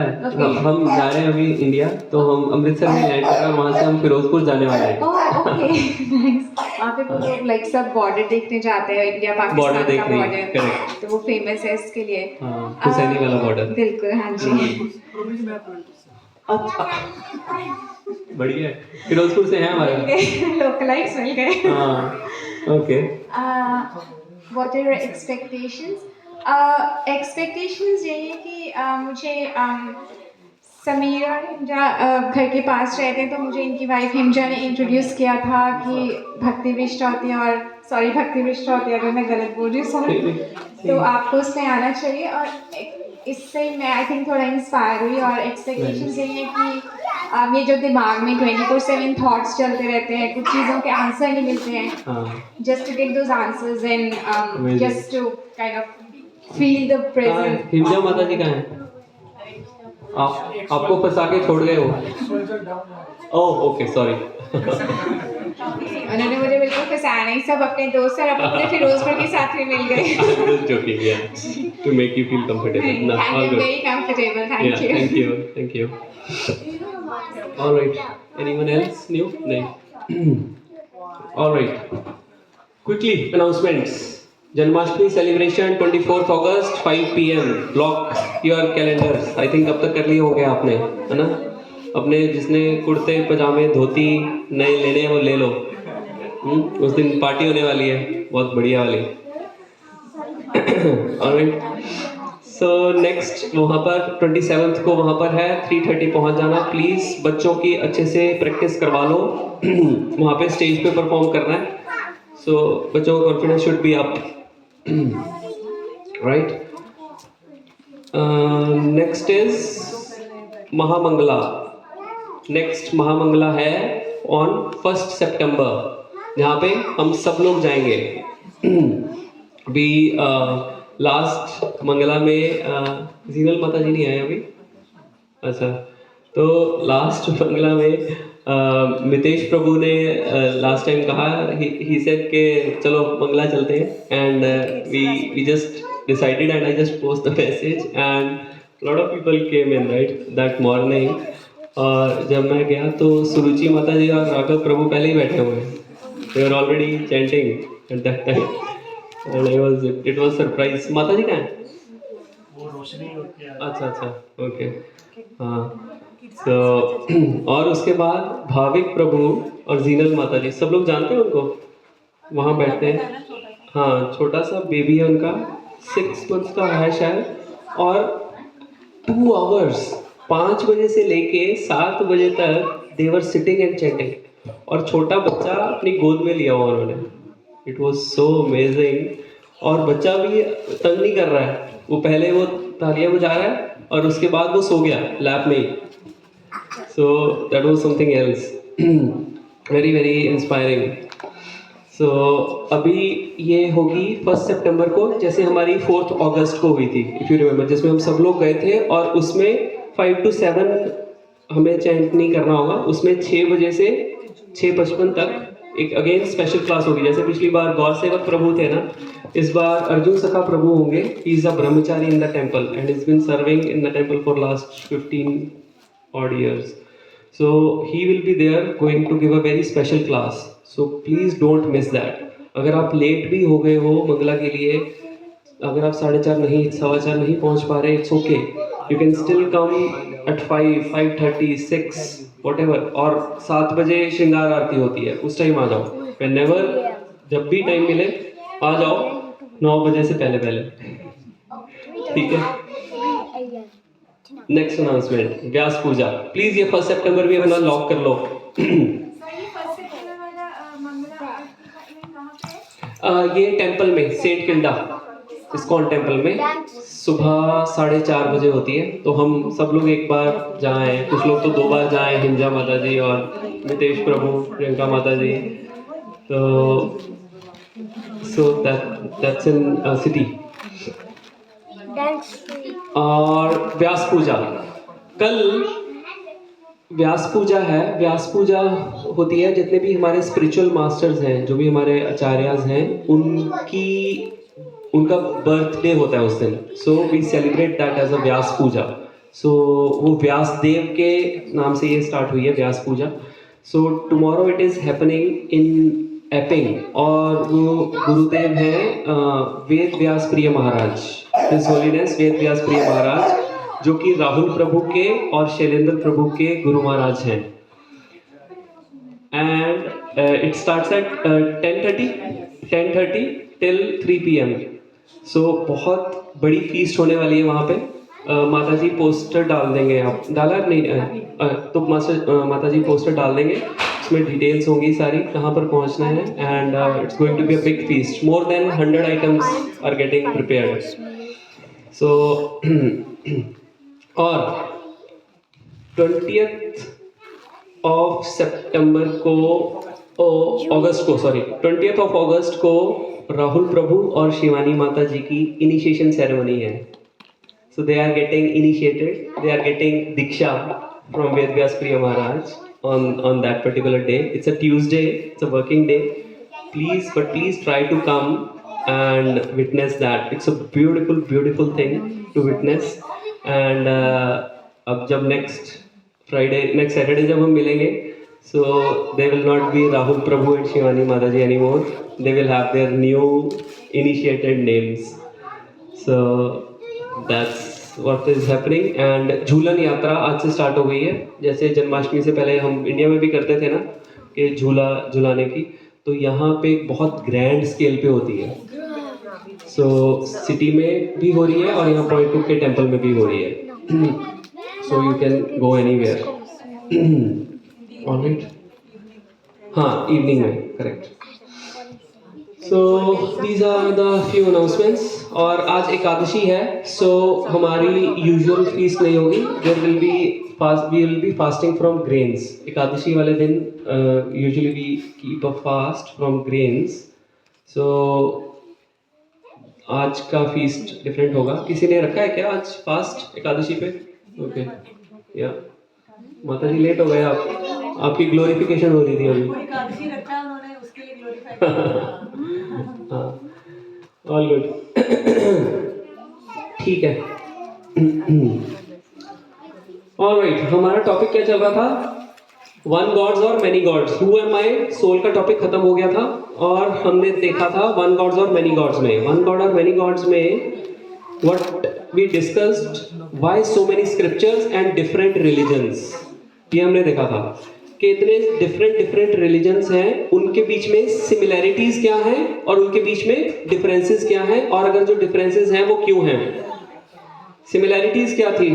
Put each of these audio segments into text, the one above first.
हम जा रहे हैं अभी इंडिया, तो हम अमृतसर में लैंड कर रहे हैं, वहाँ से हम फिरोजपुर जाने वाले हैं। Okay nice. वहाँ पे वो लोग लाइक सब बॉर्डर देखने जाते हैं, इंडिया बॉर्डर पाकिस्तान का देखने, बॉर्डर, करेक्ट। तो वो फेमस है इसके लिए। हाँ, हुसैनी वाला बॉर्डर। बिल्कुल, हाँ जी। अच्छा, बढ़िया है। फिरोजपुर से हैं हमारे। लोकलाइट्स मिल गए। हाँ, okay. What are your expectations? Expectations यही है कि मुझे समीर और हिमजा घर के पास रहते हैं, तो मुझे इनकी वाइफ हिमजा ने इंट्रोड्यूस किया था कि भक्ति विष्ट होती है, और सॉरी भक्ति विष्ट होती है अगर मैं गलत बोल रही हूँ सॉरी, तो आपको उसमें आना चाहिए। और इससे मैं आई थिंक थोड़ा इंस्पायर हुई, और एक्सपेक्टेशंस यही है कि ये जो दिमाग में 24/7 थॉट्स चलते रहते हैं, कुछ चीज़ों के आंसर नहीं मिलते हैं, just to get those answers and just to kind of feel the present. Himaja Mata जी कहाँ हैं? आपको फंसा के छोड़ गए हो? Oh okay, sorry. उन्होंने मुझे बिल्कुल फंसाया नहीं, सब अपने दोस्त और अपने फिरोजपुर के साथ में मिल गए। Just joking, yeah. To make you feel comfortable. No, I all am good. very comfortable, thank Yeah, you. thank you, thank you. All right. Anyone else new? No. All right. Quickly, announcements. Janmashtami celebration 24 August 5 PM. Block your calendars. I think अब तक कर लिए होंगे आपने, है ना? अपने जिसने कुर्ते पजामे धोती नए लेने हैं वो ले लो। उस दिन पार्टी होने वाली है, बहुत बढ़िया वाली। Alright. So next वहाँ पर 27th को वहाँ पर है 3:30 पहुँच जाना प्लीज़। बच्चों की अच्छे से प्रैक्टिस करवा लो। वहाँ पे स्टेज पे परफॉर्म करना है, so बच्चों का confidence should be up, right. Next is Mahamangala. Next Mahamangala है ऑन 1 सितंबर, जहाँ पे हम सब लोग जाएंगे। अभी लास्ट मंगला में जीनल माता जी नहीं आए अभी, अच्छा, तो लास्ट मंगला में मितेश प्रभु ने लास्ट टाइम कहा, ही सेड के चलो मंगला चलते हैं, and we just decided and I just post the message and lot of people came in right that morning. और जब मैं गया तो सुरुचि माता जी और राघव प्रभु पहले ही बैठे हुए हैं, they are already chanting at that time and it was surprise. माता जी कहाँ हैं? अच्छा अच्छा, ओके, हाँ। तो और उसके बाद भाविक प्रभु और जीनल माता जी, सब लोग जानते हैं उनको, वहाँ बैठते हैं। हाँ, छोटा सा बेबी है उनका, 6 months का है शायद, और 2 hours 5 बजे से लेके 7 बजे तक दे वर सिटिंग एंड चैटिंग, और छोटा बच्चा अपनी गोद में लिया हुआ उन्होंने। इट वॉज सो अमेजिंग, और बच्चा भी तंग नहीं कर रहा है, वो पहले वो तालियां बजा रहा है और उसके बाद वो सो गया लैप में ही। So that was something else, very very inspiring. So अभी ये होगी 1 सितंबर को, जैसे हमारी 4 अगस्त को हुई थी इफ़ यू रिमेंबर, जिसमें हम सब लोग गए थे, और उसमें 5 to 7 हमें चैंट नहीं करना होगा, उसमें 6 बजे से 6:55 तक एक अगेन स्पेशल क्लास होगी। जैसे पिछली बार गौर सेवक प्रभु थे ना, इस बार अर्जुन सखा प्रभु होंगे। ही is a brahmachari in the temple and is been serving in the temple for last 15 odd years. So he will be there going to give a very special class. So please don't miss that. अगर आप late भी हो गए हो मंगला के लिए, अगर आप 4:30 नहीं 4:15 नहीं पहुंच पा रहे, it's okay, you can still come at 5, 5:30, 6 whatever, और 7 बजे श्रृंगार आरती होती है, उस टाइम आ जाओ। Whenever, जब भी टाइम मिले आ जाओ, 9 बजे से पहले पहले, ठीक है। Next announcement, Vyasa Puja please, ये 1 सितंबर भी अपना लॉक कर लो। ये टेंपल में सेंट किल्डा इस्कॉन टेंपल में सुबह 4:30 बजे होती है, तो हम सब लोग एक बार जाएं, कुछ लोग तो 2 बार जाएं, हिंजा माता जी और मितेश प्रभु, प्रियंका माता जी, तो सो दैट्स इन सिटी। और व्यास पूजा, कल व्यास पूजा है। व्यास पूजा होती है, जितने भी हमारे स्पिरिचुअल मास्टर्स हैं, जो भी हमारे आचार्यास हैं, उनका बर्थडे होता है उस दिन। So we celebrate that as a Vyas Puja. So वो व्यास देव के नाम से ये स्टार्ट हुई है, Vyas Puja. So tomorrow it is happening in Epping, और वो गुरुदेव हैं वेद व्यास प्रिय महाराज, हिज होलीनेस वेद व्यास प्रिय महाराज, जो कि राहुल प्रभु के और शैलेंद्र प्रभु के गुरु महाराज हैं. And it starts at 10:30 till 3 PM. सो बहुत बड़ी फीस्ट होने वाली है वहाँ पे. माता जी पोस्टर डाल देंगे, आप डाला है नहीं? तो माता जी पोस्टर डाल देंगे, उसमें डिटेल्स होंगी सारी कहाँ पर पहुँचना है. And it's going to be a big feast. More than 100 items are getting prepared. So और 20th ऑफ सितंबर को, अगस्त को, सॉरी 20th ऑफ अगस्त को राहुल प्रभु और शिवानी माता जी की इनिशिएशन सेरेमनी है. So they are getting initiated, they are getting Diksha from Ved Vyas Priya Maharaj on that particular day. It's a Tuesday, it's a working day. Please try to come and witness that. It's a beautiful, beautiful thing to witness. And अब जब next Saturday जब हम मिलेंगे, so they will not be Rahul Prabhu and Shivani Mataji anymore. They will have their new initiated names. So that's what is happening. and झूलन यात्रा आज से start हो गई है. जैसे जन्माष्टमी से पहले हम इंडिया में भी करते थे ना कि झूला झुलाने की, तो यहाँ पे बहुत ग्रैंड स्केल पे होती है. सो सिटी में भी हो रही है और यहाँ पॉइंट 2 के टेम्पल में भी हो रही है. So you can go anywhere. Alright, हाँ इवनिंग में, correct. So these are the few announcements. और आज एकादशी है, सो हमारी यूजुअल फीस्ट नहीं होगी. We will be fasting from grains. Ekadashi वाले दिन usually we keep a fast from grains. So आज का फीस्ट डिफरेंट होगा. किसी ने रखा है क्या आज फास्ट एकादशी पे? ओके, या माता जी लेट हो गए आप, आपकी ग्लोरिफिकेशन हो रही थी अभी. एकादशी रखा है उन्होंने, उसके लिए ग्लोरीफाई. हाँ, ऑल गुड. ठीक है. ऑलराइट, हमारा टॉपिक क्या चल रहा था? वन गॉड्स और many gods. Who am I, soul का टॉपिक खत्म हो गया था और हमने देखा था वन गॉड्स और मैनी गॉड्स में. वन गॉड और मैनी गॉड्स में what we discussed, why so many scriptures and different religions. ये हमने देखा था कि इतने डिफरेंट रिलीजन्स हैं, उनके बीच में सिमिलैरिटीज क्या हैं और उनके बीच में डिफरेंसेस क्या हैं, और अगर जो डिफरेंसेस हैं वो क्यों हैं. सिमिलैरिटीज क्या थी?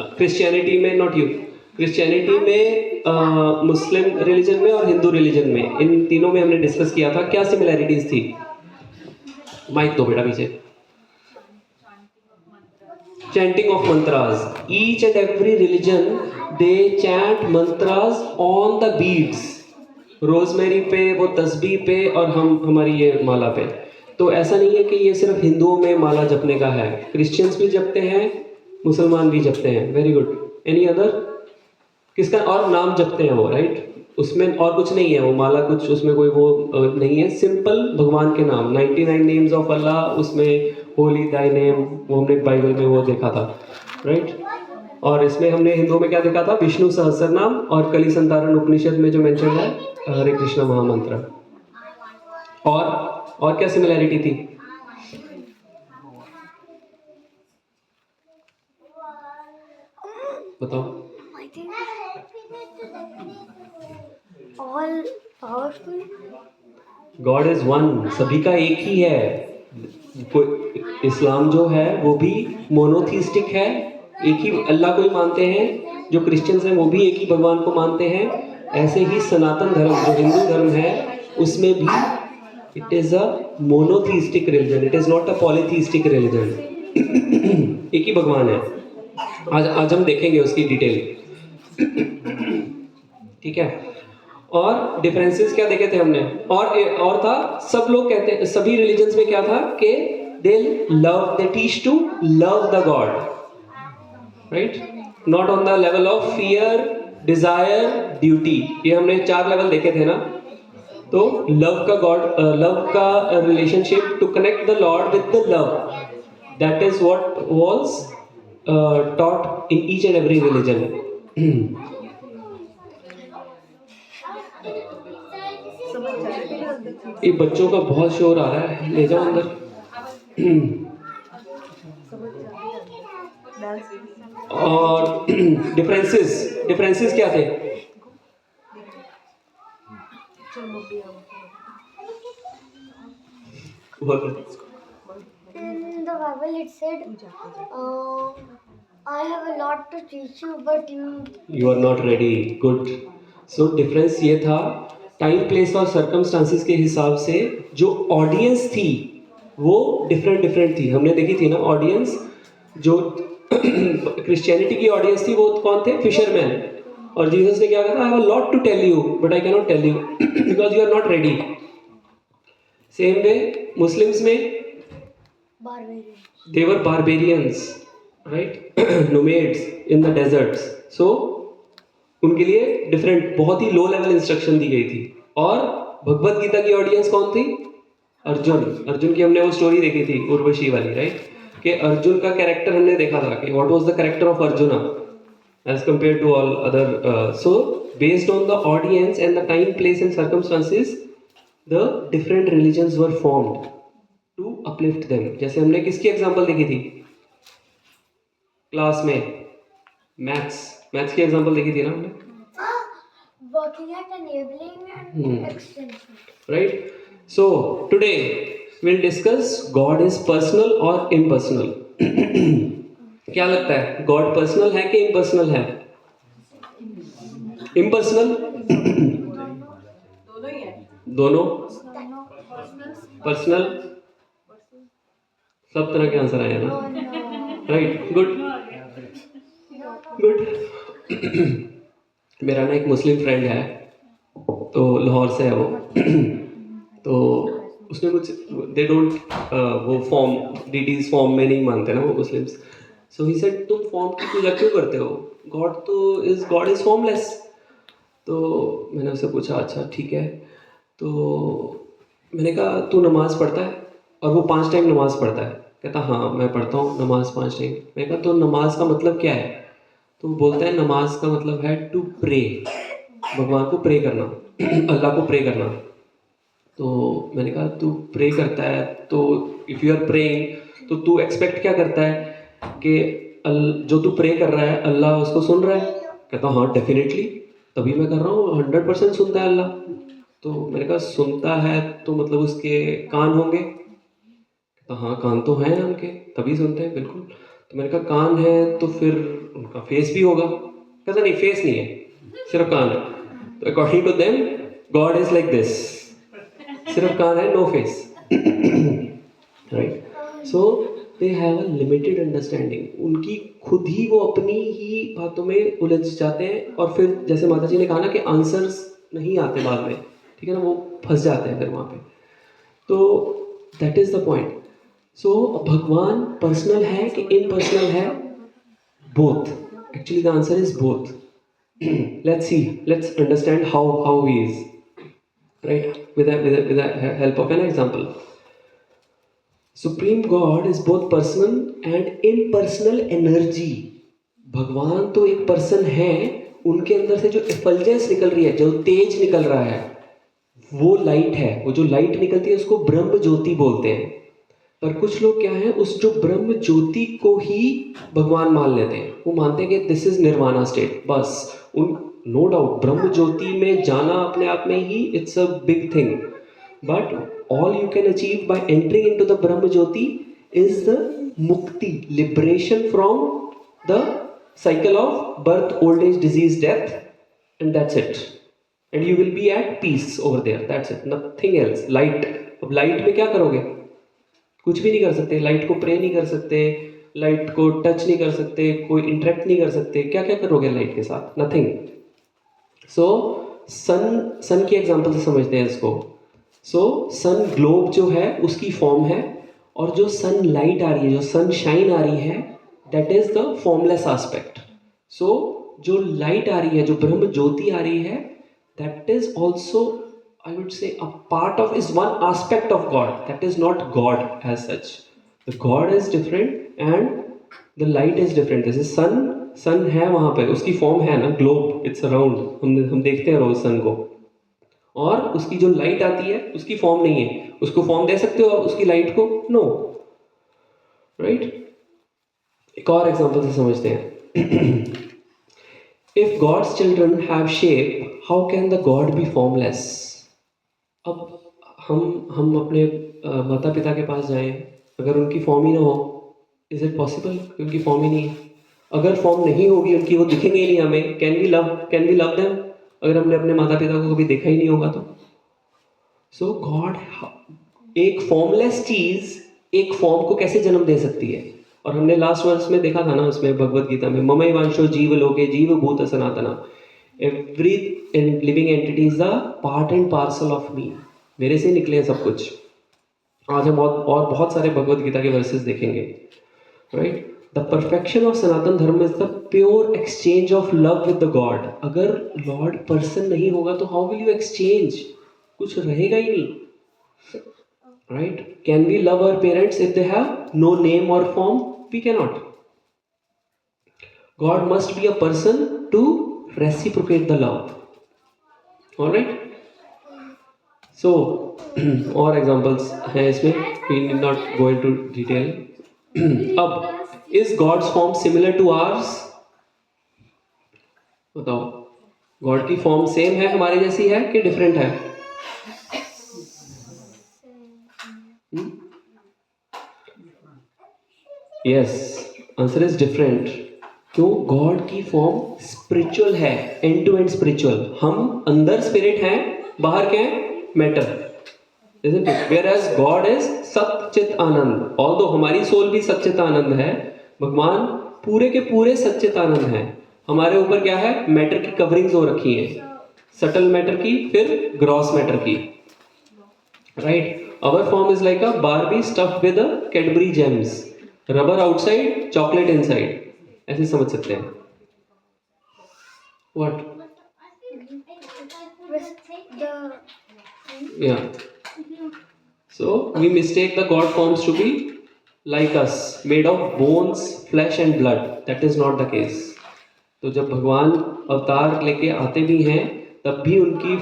क्रिश्चियनिटी में, नॉट यू, क्रिश्चियनिटी में, मुस्लिम रिलीजन में और हिंदू रिलीजन में, इन तीनों में हमने डिस्कस किया था. क्या सिमिलैरिटीज थी? माइक दो बेटा पीछे. chanting of mantras. Each and every religion they chant mantras on the beads. Rosemary पे, वो तस्बीह पे, और हमारी ये माला पे. तो ऐसा नहीं है कि ये सिर्फ हिंदुओं में माला जपने का है. क्रिश्चियंस भी जपते हैं, मुसलमान भी जपते हैं. Very good. Any other? किसका और नाम जपते हैं वो, राइट? उसमें और कुछ नहीं है वो माला, कुछ उसमें कोई वो नहीं है. सिंपल भगवान के नाम, 99 नेम्स ऑफ अल्लाह, उसमें होली दाई नेम, वो हमने बाइबल में वो देखा था, राइट? और इसमें हमने हिंदू में क्या देखा था? विष्णु सहस्रनाम और कली संतारण उपनिषद में जो मेंशन है हरे कृष्ण महामंत्र. और क्या सिमिलैरिटी थी? बताओ. All powerful. God is one, सभी का एक ही है. इस्लाम जो है वो भी मोनोथीस्टिक है, एक ही अल्लाह को ही मानते हैं. जो क्रिश्चियंस हैं वो भी एक ही भगवान को मानते हैं. ऐसे ही सनातन धर्म जो हिंदू धर्म है उसमें भी it is a monotheistic religion, it is not a polytheistic religion. एक ही भगवान है. आज हम देखेंगे उसकी डिटेल. ठीक है. और डिफरेंसेस क्या देखे थे हमने? और था, सब लोग कहते हैं, सभी रिलीजन्स में क्या था कि they teach to love the God, right? Not on the level of fear, desire, duty. ये हमने 4 लेवल देखे थे ना. तो लव का relationship, to connect the lord with the love, that is what was taught in each and every religion. ये बच्चों का बहुत शोर आ रहा है, ले जाओ अंदर. और डिफरेंसेस क्या थे? In the Bible it said, I have a lot to teach you, but You are not ready. Good. So difference ये था, टाइम प्लेस और सर्कमस्टांसिस के हिसाब से जो ऑडियंस थी वो डिफरेंट थी. हमने देखी थी ना ऑडियंस, जो क्रिश्चियनिटी की ऑडियंस थी वो कौन थे? फिशरमैन. और जीसस ने क्या कहा? I have a lot to tell you but I can not tell you because you are not ready. Same way Muslims में they were barbarians, right? Nomads in the deserts. So उनके लिए different बहुत ही low level instruction दी गई थी. और भगवत गीता की audience कौन थी? अर्जुन की हमने वो स्टोरी देखी थी उर्वशी वाली, राइट? कि अर्जुन का कैरेक्टर हमने देखा था कि what was the character of arjuna as compared to all other. So based on the audience and the time, place and circumstances, the different religions were formed to uplift them. जैसे हमने किसकी example देखी थी class में? Maths की example देखी थी ना हमने, working at enabling and extension. right? So today we'll discuss God is personal or impersonal. क्या लगता है, गॉड पर्सनल है कि इम्पर्सनल है? इम्पर्सनल. दोनों ही है. दोनों. पर्सनल. सब तरह के आंसर आए ना, राइट? गुड. मेरा ना एक मुस्लिम फ्रेंड है, तो लाहौर से है वो. तो उसने कुछ, दे डोंट वो फॉर्म डीडीज फॉर्म में नहीं मानते ना वो मुस्लिम्स. सो ही सेड तुम फॉर्म की पूजा क्यों करते हो? God is formless. तो मैंने उससे पूछा अच्छा ठीक है, तो मैंने कहा तू नमाज पढ़ता है? और वो 5 टाइम नमाज पढ़ता है. कहता हाँ मैं पढ़ता हूँ नमाज 5 टाइम. मैंने कहा तो नमाज का मतलब क्या है? तो वो बोलता है नमाज का मतलब है टू प्रे, भगवान को प्रे करना, अल्लाह को प्रे करना. तो मैंने कहा तू प्रे करता है तो इफ़ यू आर प्रेइंग तो तू एक्सपेक्ट क्या करता है कि जो तू प्रे कर रहा है अल्लाह उसको सुन रहा है? कहता हाँ डेफिनेटली, तभी मैं कर रहा हूँ, 100% सुनता है अल्लाह. तो मैंने कहा सुनता है तो मतलब उसके कान होंगे? कहता हाँ कान तो हैं उनके, तभी सुनते हैं. बिल्कुल. तो मैंने कहा कान है तो फिर उनका फेस भी होगा? कहता नहीं फेस नहीं है, सिर्फ कान है. तो according to them god is like this, सिर्फ कान है, no face, right? So they have a limited understanding. उनकी खुद ही वो अपनी ही बातों में उलझ जाते हैं. और फिर जैसे माता जी ने कहा ना कि आंसर्स नहीं आते बाद में, ठीक है ना, वो फंस जाते हैं फिर वहाँ पे. तो दैट इज द पॉइंट. सो भगवान पर्सनल है कि इम्पर्सनल है? Both. Actually the answer is both. let's understand how he is, right? With the help of an example. Supreme God is both personal and impersonal energy. भगवान तो एक person है, उनके अंदर से जो इफल्जेंस निकल रही है, जो तेज निकल रहा है, वो लाइट है. वो जो लाइट निकलती है उसको ब्रह्म ज्योति बोलते हैं. पर कुछ लोग क्या है, उस जो ब्रह्म ज्योति को ही भगवान मान लेते हैं. वो मानते हैं कि दिस इज निर्वाणा स्टेट. बस उन नो डाउट ब्रह्म ज्योति में जाना अपने आप में ही it's a big thing. But all you can achieve by entering into the Brahma Jyoti is the mukti, liberation from the cycle of birth, old age, disease, death, and that's it. And you will be at peace over there. That's it. Nothing else. Light. अब light में क्या करोगे? कुछ भी नहीं कर सकते. Light को प्रे नहीं कर सकते, लाइट को टच नहीं कर सकते, कोई इंटरेक्ट नहीं कर सकते. क्या क्या करोगे लाइट के साथ? नथिंग. सो सन की एग्जाम्पल से समझते हैं इसको. सो सन ग्लोब जो है उसकी फॉर्म है, और जो सन लाइट आ रही है, जो सन शाइन आ रही है, that is the formless aspect. So जो लाइट आ रही है, जो ब्रह्म ज्योति आ रही है, that is also I would say a part of, is one aspect of god. That is not god as such. The god is different and the light is different. जैसे sun है वहाँ पे, उसकी फॉर्म है ना, globe, it's round, हम देखते हैं रोज सन को, और उसकी जो लाइट आती है उसकी फॉर्म नहीं है. उसको फॉर्म दे सकते हो आप उसकी लाइट को? नो. राइट. एक और एग्जांपल से समझते हैं. If God's children have shape, how can the God be formless? अब हम अपने माता पिता के पास जाएं, अगर उनकी फॉर्म ही ना हो, इज इट पॉसिबल? उनकी फॉर्म ही नहीं है. अगर फॉर्म नहीं होगी उनकी, वो दिखेंगे ही नहीं हमें, कैन वी लव देम? अगर हमने अपने माता पिता को कभी देखा ही नहीं होगा तो. सो गॉड, एक फॉर्मलेस चीज एक फॉर्म को कैसे जन्म दे सकती है? और हमने लास्ट वर्स में देखा था ना, उसमें भगवत गीता में, ममैवांशो जीव लोके जीव भूत सनातना, every living entity is the part and parcel of me. मेरे से निकले हैं सब कुछ. आज हम और बहुत सारे भगवत गीता के वर्सेस देखेंगे. राइट. द परफेक्शन ऑफ सनातन धर्म is the pure exchange of love with the God. अगर लॉर्ड पर्सन नहीं होगा तो हाउ विल यू एक्सचेंज? कुछ रहेगा ही नहीं. Right. Can we love our parents if they have no name or form? We cannot. God must be a person to reciprocate the love. Alright. So और examples हैं इसमें, we need not go into detail. अब is God's form similar to ours? बताओ, God की form same है, हमारी जैसी है कि डिफरेंट है? Yes, answer is different. क्यों? गॉड की फॉर्म स्पिरिचुअल है, एंड टू एंड स्पिरिचुअल. हम अंदर स्पिरिट हैं, बाहर क्या है? Matter. Isn't it? Whereas God is सच्चित आनंद. Although हमारी सोल भी सच्चित आनंद है, भगवान पूरे के पूरे सच्चित आनंद है. हमारे ऊपर क्या है? मैटर की कवरिंग्स हो रखी है, सटल मैटर की, फिर ग्रॉस मैटर की. Right. Our form is like a Barbie stuffed with a Cadbury gems. Rubber outside, chocolate inside. ऐसे समझ सकते हैं. What? Yeah. So we mistake the God forms to be like us, made of bones, flesh and blood. That is not the case. तो जब भगवान अवतार लेके आते भी हैं, तब भी उनकी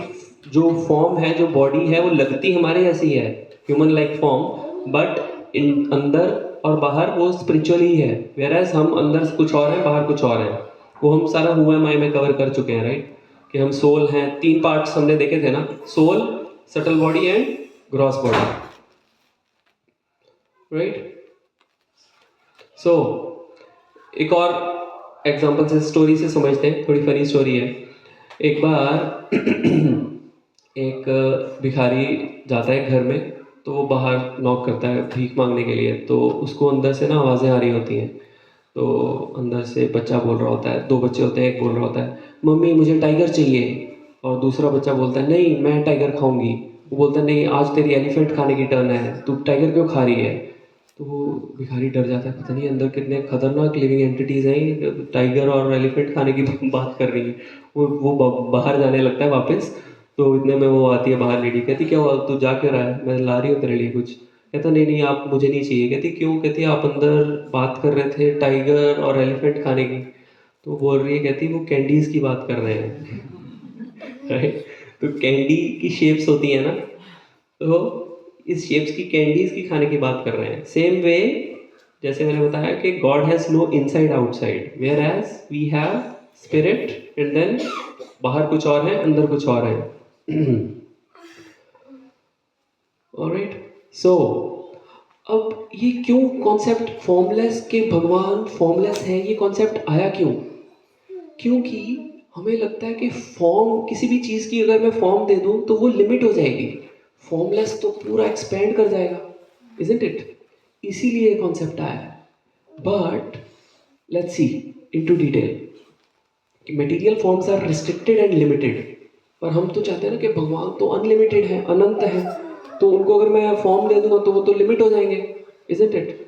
जो फॉर्म है, जो बॉडी है, वो लगती हमारे जैसी है, human like form, but in अंदर और बाहर वो स्पिरिचुअल ही है. वेयरएज हम अंदर कुछ और है, बाहर कुछ और है. वो हम सारा हुआ माई में कवर कर चुके हैं. राइट. कि हम सोल हैं. 3 पार्ट्स हमने देखे थे ना, soul, subtle body and gross body. Right. So एक और एग्जांपल से, स्टोरी से समझते हैं. थोड़ी फनी स्टोरी है. एक बार एक भिखारी जाता है घर में, तो वो बाहर नॉक करता है भीख मांगने के लिए. तो उसको अंदर से ना आवाज़ें आ रही होती हैं. तो अंदर से बच्चा बोल रहा होता है, 2 बच्चे होते हैं. एक बोल रहा होता है, मम्मी मुझे टाइगर चाहिए. और दूसरा बच्चा बोलता है, नहीं मैं टाइगर खाऊंगी. वो बोलता है, नहीं आज तेरी एलिफेंट खाने की टर्न है, तू टाइगर क्यों खा रही है? तो वो भिखारी डर जाता है, पता नहीं अंदर कितने खतरनाक लिविंग एंटिटीज़ हैं, टाइगर और एलिफेंट खाने की बात कर रही है. वो बाहर जाने लगता है वापस. तो इतने में वो आती है बाहर लेडी. कहती, क्या हुआ, तू जा क्यों रहा है? मैं ला रही हूँ तेरे लिए कुछ. कहता, नहीं आप मुझे नहीं चाहिए. कहती, क्यों? कहती, आप अंदर बात कर रहे थे टाइगर और एलिफेंट खाने की. तो बोल रही है, कहती वो कैंडीज़ की बात कर रहे हैं. राइट. तो कैंडी की शेप्स होती है ना, तो इस शेप्स की कैंडीज की खाने की बात कर रहे हैं. सेम वे जैसे मैंने बताया कि God has no inside outside, whereas we have spirit and then बाहर कुछ और है, अंदर कुछ और है. ऑलराइट. सो अब ये क्यों कॉन्सेप्ट फॉर्मलेस के भगवान फॉर्मलेस है, ये कॉन्सेप्ट आया क्यों? क्योंकि हमें लगता है कि फॉर्म, किसी भी चीज़ की अगर मैं फॉर्म दे दूं तो वो लिमिट हो जाएगी, फॉर्मलेस तो पूरा एक्सपेंड कर जाएगा. Isn't it? इसीलिए ये कॉन्सेप्ट आया है. But let's see into detail. Material forms are restricted and limited. पर हम तो चाहते हैं ना कि भगवान तो अनलिमिटेड है, अनंत है, तो उनको अगर मैं फॉर्म दे दूंगा तो वो तो लिमिट हो जाएंगे. Isn't it?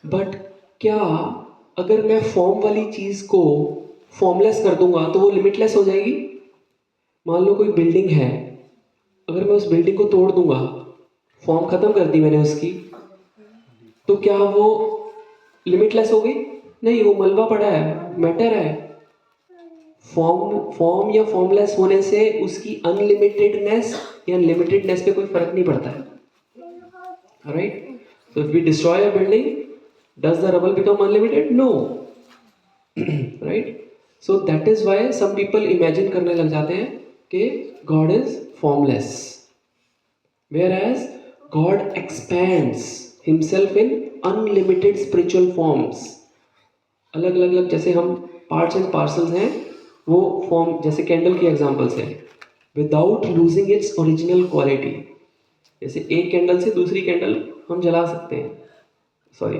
बट क्या अगर मैं फॉर्म वाली चीज़ को फॉर्मलेस कर दूंगा तो वो लिमिटलेस हो जाएगी? मान लो कोई बिल्डिंग है, अगर मैं उस बिल्डिंग को तोड़ दूंगा, फॉर्म खत्म कर दी मैंने उसकी, तो क्या वो लिमिटलेस हो गई? नहीं, वो मलबा पड़ा है, मैटर है। फॉर्म या फॉर्मलेस होने से उसकी अनलिमिटेडनेस या लिमिटेडनेस पे कोई फर्क नहीं पड़ता है। Right? So if we destroy a building, does the rubble become unlimited? No. Right? So that is why some people imagine करने लग जाते हैं कि God is formless, whereas God expands himself in unlimited spiritual forms. अलग अलग जैसे हम parts and parcels हैं, वो फॉर्म जैसे कैंडल की एग्जांपल्स हैं, without losing its original quality. जैसे एक कैंडल से दूसरी कैंडल हम जला सकते हैं। सॉरी,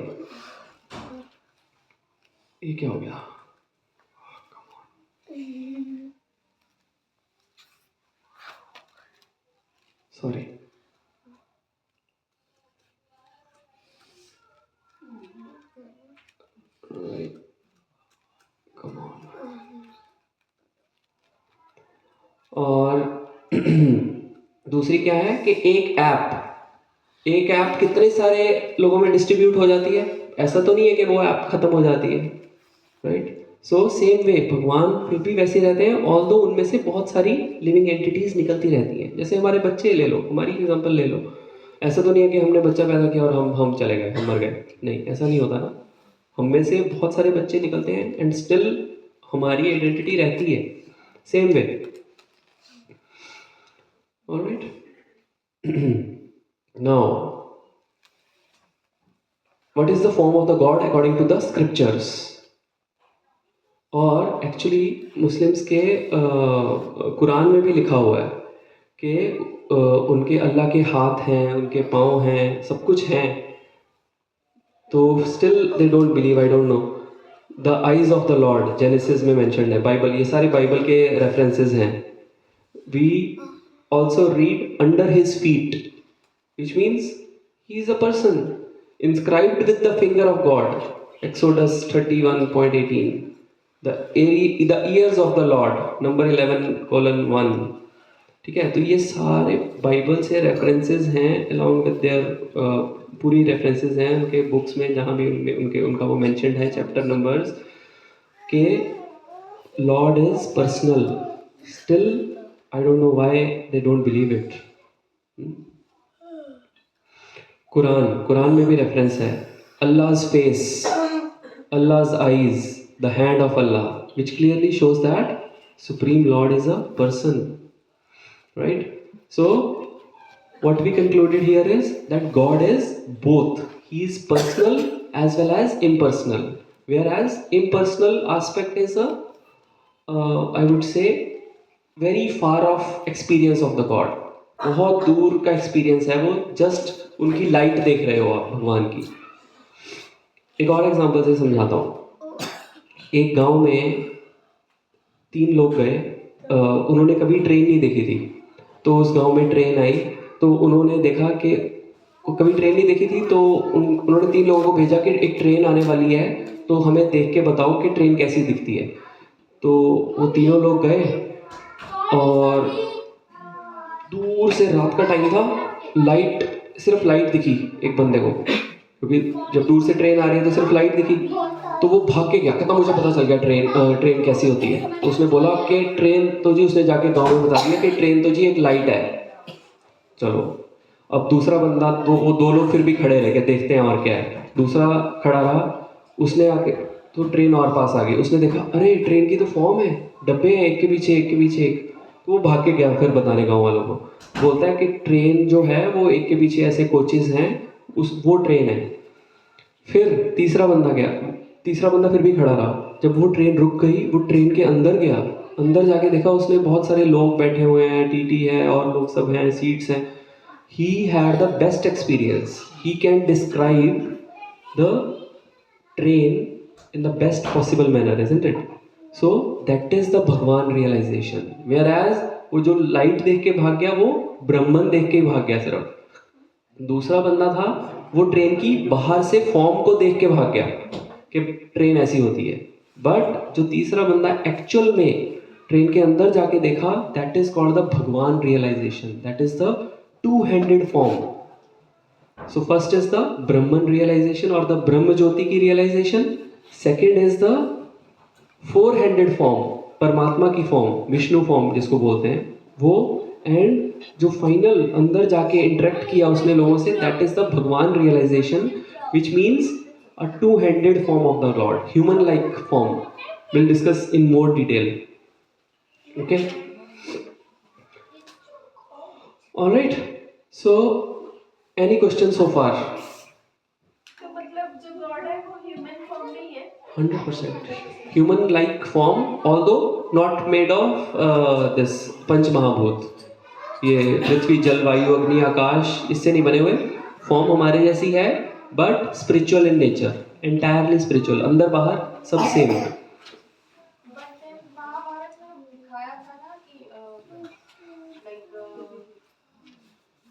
ये क्या हो गया? Sorry, come on. और दूसरी क्या है कि एक ऐप कितने सारे लोगों में डिस्ट्रीब्यूट हो जाती है। ऐसा तो नहीं है कि वो ऐप खत्म हो जाती है। राइट? सो सेम वे भगवान फिर भी वैसे रहते हैं, ऑल्दो उनमें से बहुत सारी लिविंग एंटिटीज निकलती रहती हैं। जैसे हमारे बच्चे ले लो, हमारी एग्जांपल ले लो। ऐसा तो नहीं है कि हमने बच्चा पैदा किया और हम चले गए, हम मर गए। नहीं, ऐसा नहीं होता ना। हम में से बहुत सारे बच्चे निकलते हैं एंड स्टिल हमारी आइडेंटिटी रहती है। Same way. Alright, now what is the form of the God according to the scriptures? और एक्चुअली मुस्लिम्स के कुरान में भी लिखा हुआ है कि उनके अल्लाह के हाथ हैं, उनके पाँव हैं, सब कुछ हैं, तो still they don't believe. I don't know. The eyes of the Lord Genesis में मेंशन्ड है। बाइबल, ये सारे बाइबल के रेफरेंसेस हैं। We also read under his feet, which means he is a person inscribed with the finger of God. Exodus 31:18. The ears of the Lord, number 11:1. ठीक है? तो ये सारे बाइबल से रेफरेंसेस हैं, along with their पूरी references हैं उनके बुक्स में, जहाँ भी उनका वो मेंशन्ड है, चैप्टर नंबर्स, के Lord is personal. Still I don't know why they don't believe it. Quran में भी रेफरेंस है, Allah's face, Allah's eyes, the hand of Allah, which clearly shows that Supreme Lord is a person. Right? So what we concluded here is that God is both. He is personal as well as impersonal. Whereas impersonal aspect is I would say very far of experience of the God. बहुत दूर का experience है वो, just उनकी light देख रहे हो आप भगवान की। एक और एग्जांपल से समझाता हूँ। एक गांव में 3 लोग गए, उन्होंने कभी ट्रेन नहीं देखी थी। तो उस गांव में ट्रेन आई, तो उन्होंने देखा कि कभी ट्रेन नहीं देखी थी, तो उन्होंने 3 लोगों को भेजा कि एक ट्रेन आने वाली है, तो हमें देख के बताओ कि ट्रेन कैसी दिखती है। तो वो तीनों लोग गए और दूर से, रात का टाइम था, सिर्फ लाइट दिखी एक बंदे को, क्योंकि जब दूर से ट्रेन आ रही है तो सिर्फ लाइट दिखी। तो वो भाग के गया, कहता मुझे पता चल गया ट्रेन कैसी होती है। तो उसने बोला कि ट्रेन तो जी, उसने जाके गांव में बता दिया कि ट्रेन तो जी एक लाइट है। चलो, अब दूसरा बंदा, तो वो 2 लोग फिर भी खड़े रह गए, देखते हैं और क्या है। दूसरा खड़ा रहा, उसने आके, तो ट्रेन और पास आ गई। उसने देखा, अरे ट्रेन की तो फॉर्म है, डब्बे हैं एक के पीछे एक। तो वो भाग के गया फिर बताने गांव वालों को। बोलता है कि ट्रेन जो है वो एक के पीछे ऐसे कोचेस हैं, वो ट्रेन है। फिर तीसरा बंदा गया, तीसरा बंदा फिर भी खड़ा रहा। जब वो ट्रेन रुक गई, वो ट्रेन के अंदर गया, अंदर जाके देखा उसने बहुत सारे लोग बैठे हुए हैं, टीटी है और लोग सब हैं, सीट्स हैं। He had the best experience. He can describe the train in the best possible manner, isn't it? So that is the भगवान realization. Whereas वो जो लाइट देख के भाग गया, वो ब्रह्मन देख के भाग गया सिर्फ। दूसरा बंदा था, वो ट्रेन की बाहर से फॉर्म को देख के भाग गया कि ट्रेन ऐसी होती है। बट जो तीसरा बंदा एक्चुअल में ट्रेन के अंदर जाके देखा, that is called the भगवान realization. That is the two-handed form. So first is the Brahman realization or the Brahma Jyoti की realization, second is the 4-handed form, परमात्मा की फॉर्म, विष्णु फॉर्म जिसको बोलते हैं वो, एंड जो फाइनल अंदर जाके इंटरेक्ट किया उसने लोगों से, that is the Bhagwan realization, which means a two-handed form of the Lord, human-like form. We'll discuss in more detail. Okay. All right. So, any questions so far? तो मतलब जो गॉड है वो ह्यूमन फॉर्म में ही है 100%. Human-like form, although not made of this पंच महाभूत. ये पृथ्वी, जल, वायु, अग्नि, आकाश, इससे नहीं बने हुए. फॉर्म हमारे जैसी है, but spiritual in nature, entirely spiritual, अंदर बाहर सब सेम है. महाभारत में दिखाया था ना कि लाइक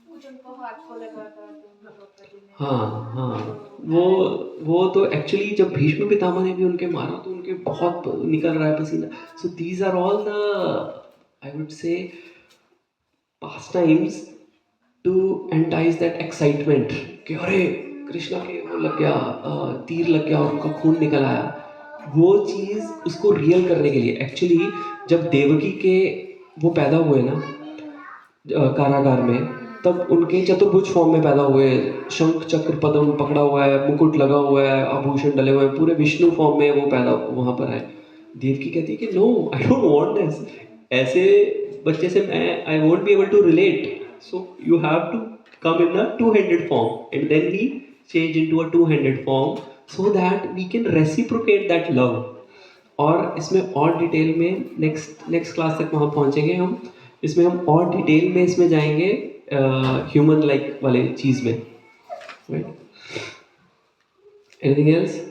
कुछ उनको हाथ को लगा था तो द्रौपदी ने। हाँ, वो तो एक्चुअली जब भीष्म पितामह ने भी उनके मारा तो उनके बहुत निकल रहा है पसीना. So these are all the, I would say, pastimes to entice that excitement कि अरे कृष्णा के वो लग गया, तीर लग गया और उनका खून निकल आया. वो चीज़ उसको रियल करने के लिए, एक्चुअली जब देवकी के वो पैदा हुए ना कारागार में, तब उनके चतुर्भुज फॉर्म में पैदा हुए, शंख चक्र पद्म पकड़ा हुआ है, मुकुट लगा हुआ है, आभूषण डले हुए हैं, पूरे विष्णु फॉर्म में वो पैदा वहाँ पर है. देवकी कहती है कि no, I don't want this. ऐसे बच्चे से मैं I won't be able to relate, so you have to come in a two-handed form, and then he changed into a two-handed form so that we can reciprocate that love. और इसमें और detail में next class तक वहाँ पहुँचेंगे हम. इसमें हम और डिटेल में इसमें जाएंगे ह्यूमन लाइक वाले चीज़ में. Right, anything else?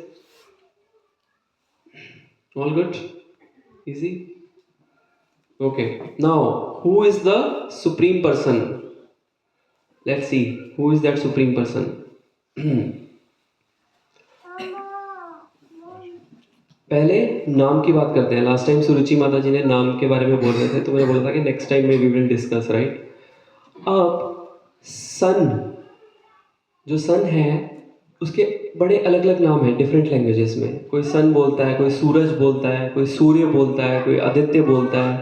All good, easy. Okay, now who is the supreme person? Let's see, who is that supreme person? पहले नाम की बात करते हैं. लास्ट टाइम सुरुचि माता जी ने नाम के बारे में बोल रहे थे, तो मैंने बोला था कि नेक्स्ट टाइम में वी विल डिस्कस, राइट. अब सन, जो सन है उसके बड़े अलग अलग नाम हैं डिफरेंट लैंग्वेजेस में. कोई सन बोलता है, कोई सूरज बोलता है, कोई सूर्य बोलता है, कोई आदित्य बोलता है,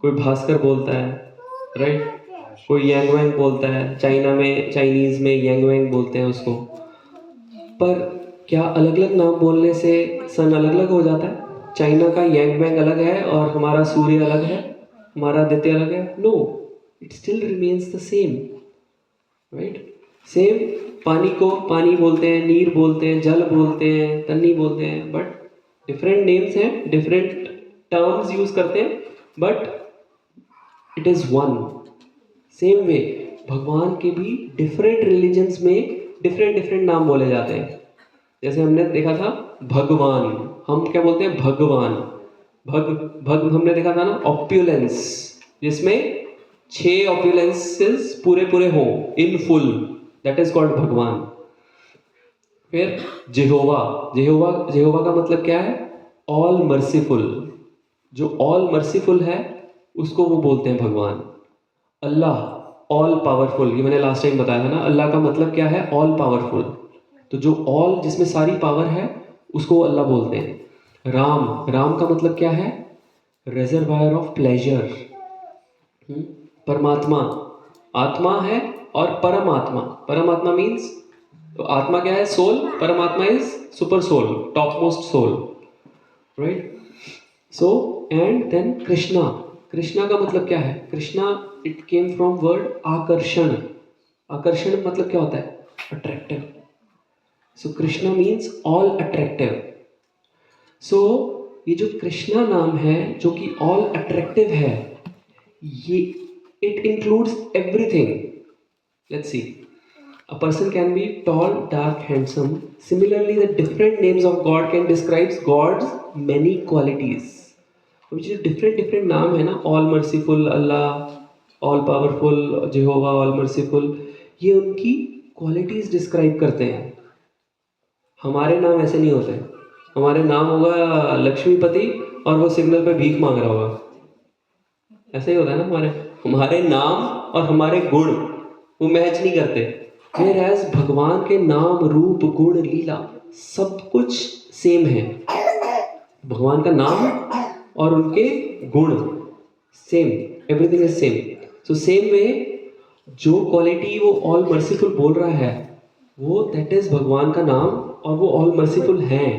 कोई भास्कर बोलता है, राइट. कोई यांग वैंग बोलता है, चाइना में, चाइनीज़ में यांग वैंग बोलते हैं उसको. पर क्या अलग अलग नाम बोलने से सन अलग अलग हो जाता है? चाइना का यांग वैंग अलग है और हमारा सूर्य अलग है, हमारा आदित्य अलग है? No, it still remains the same, right. Same. पानी को पानी बोलते हैं, नीर बोलते हैं, जल बोलते हैं, तन्नी बोलते हैं, बट डिफरेंट नेम्स हैं, डिफरेंट टर्म्स यूज करते हैं, but it is one. Same way भगवान के भी डिफरेंट रिलीजन्स में डिफरेंट नाम बोले जाते हैं. जैसे हमने देखा था भगवान, हम क्या बोलते हैं? भगवान. भग हमने देखा था ना, ऑप्युलेंस, जिसमें 6 ऑप्युलेंसेस पूरे हों in full, that is called भगवान. फिर जेहोवा का मतलब क्या है? All merciful. जो ऑल मर्सीफुल है उसको वो बोलते हैं भगवान. अल्लाह ऑल पावरफुल, ये मैंने लास्ट टाइम बताया था ना, अल्लाह का मतलब क्या है? All powerful. तो जो ऑल, जिसमें सारी पावर है, उसको अल्लाह बोलते हैं. राम का मतलब क्या है? Reservoir of pleasure. परमात्मा, आत्मा है और परमात्मा मीन्स, तो आत्मा क्या है? Soul. Paramatma is super soul, top most soul, right. So and then Krishna का मतलब क्या है? Krishna, it came from word akarshan. आकर्षण मतलब क्या होता है? Attractive. So Krishna means all attractive. So ये जो कृष्णा नाम है जो कि ऑल अट्रैक्टिव है, ये it includes everything. Let's see. A person can be tall, dark, handsome. Similarly, the different names of God can describe God's many qualities. which is different नाम है ना, all merciful Allah, all powerful Jehovah, all merciful, ये उनकी qualities describe करते हैं. हमारे नाम ऐसे नहीं होते. हमारे नाम होगा लक्ष्मीपति और वो सिग्नल पे भीख मांग रहा होगा, ऐसे ही होता है ना. हमारे नाम और हमारे गुण वो मैच नहीं करते. Whereas भगवान के नाम, रूप, गुण, लीला सब कुछ सेम है, भगवान का नाम और उनके गुण same, everything is same. So same way जो क्वालिटी वो ऑल मर्सीफुल बोल रहा है वो दैट इज भगवान का नाम, और वो ऑल मर्सीफुल हैं,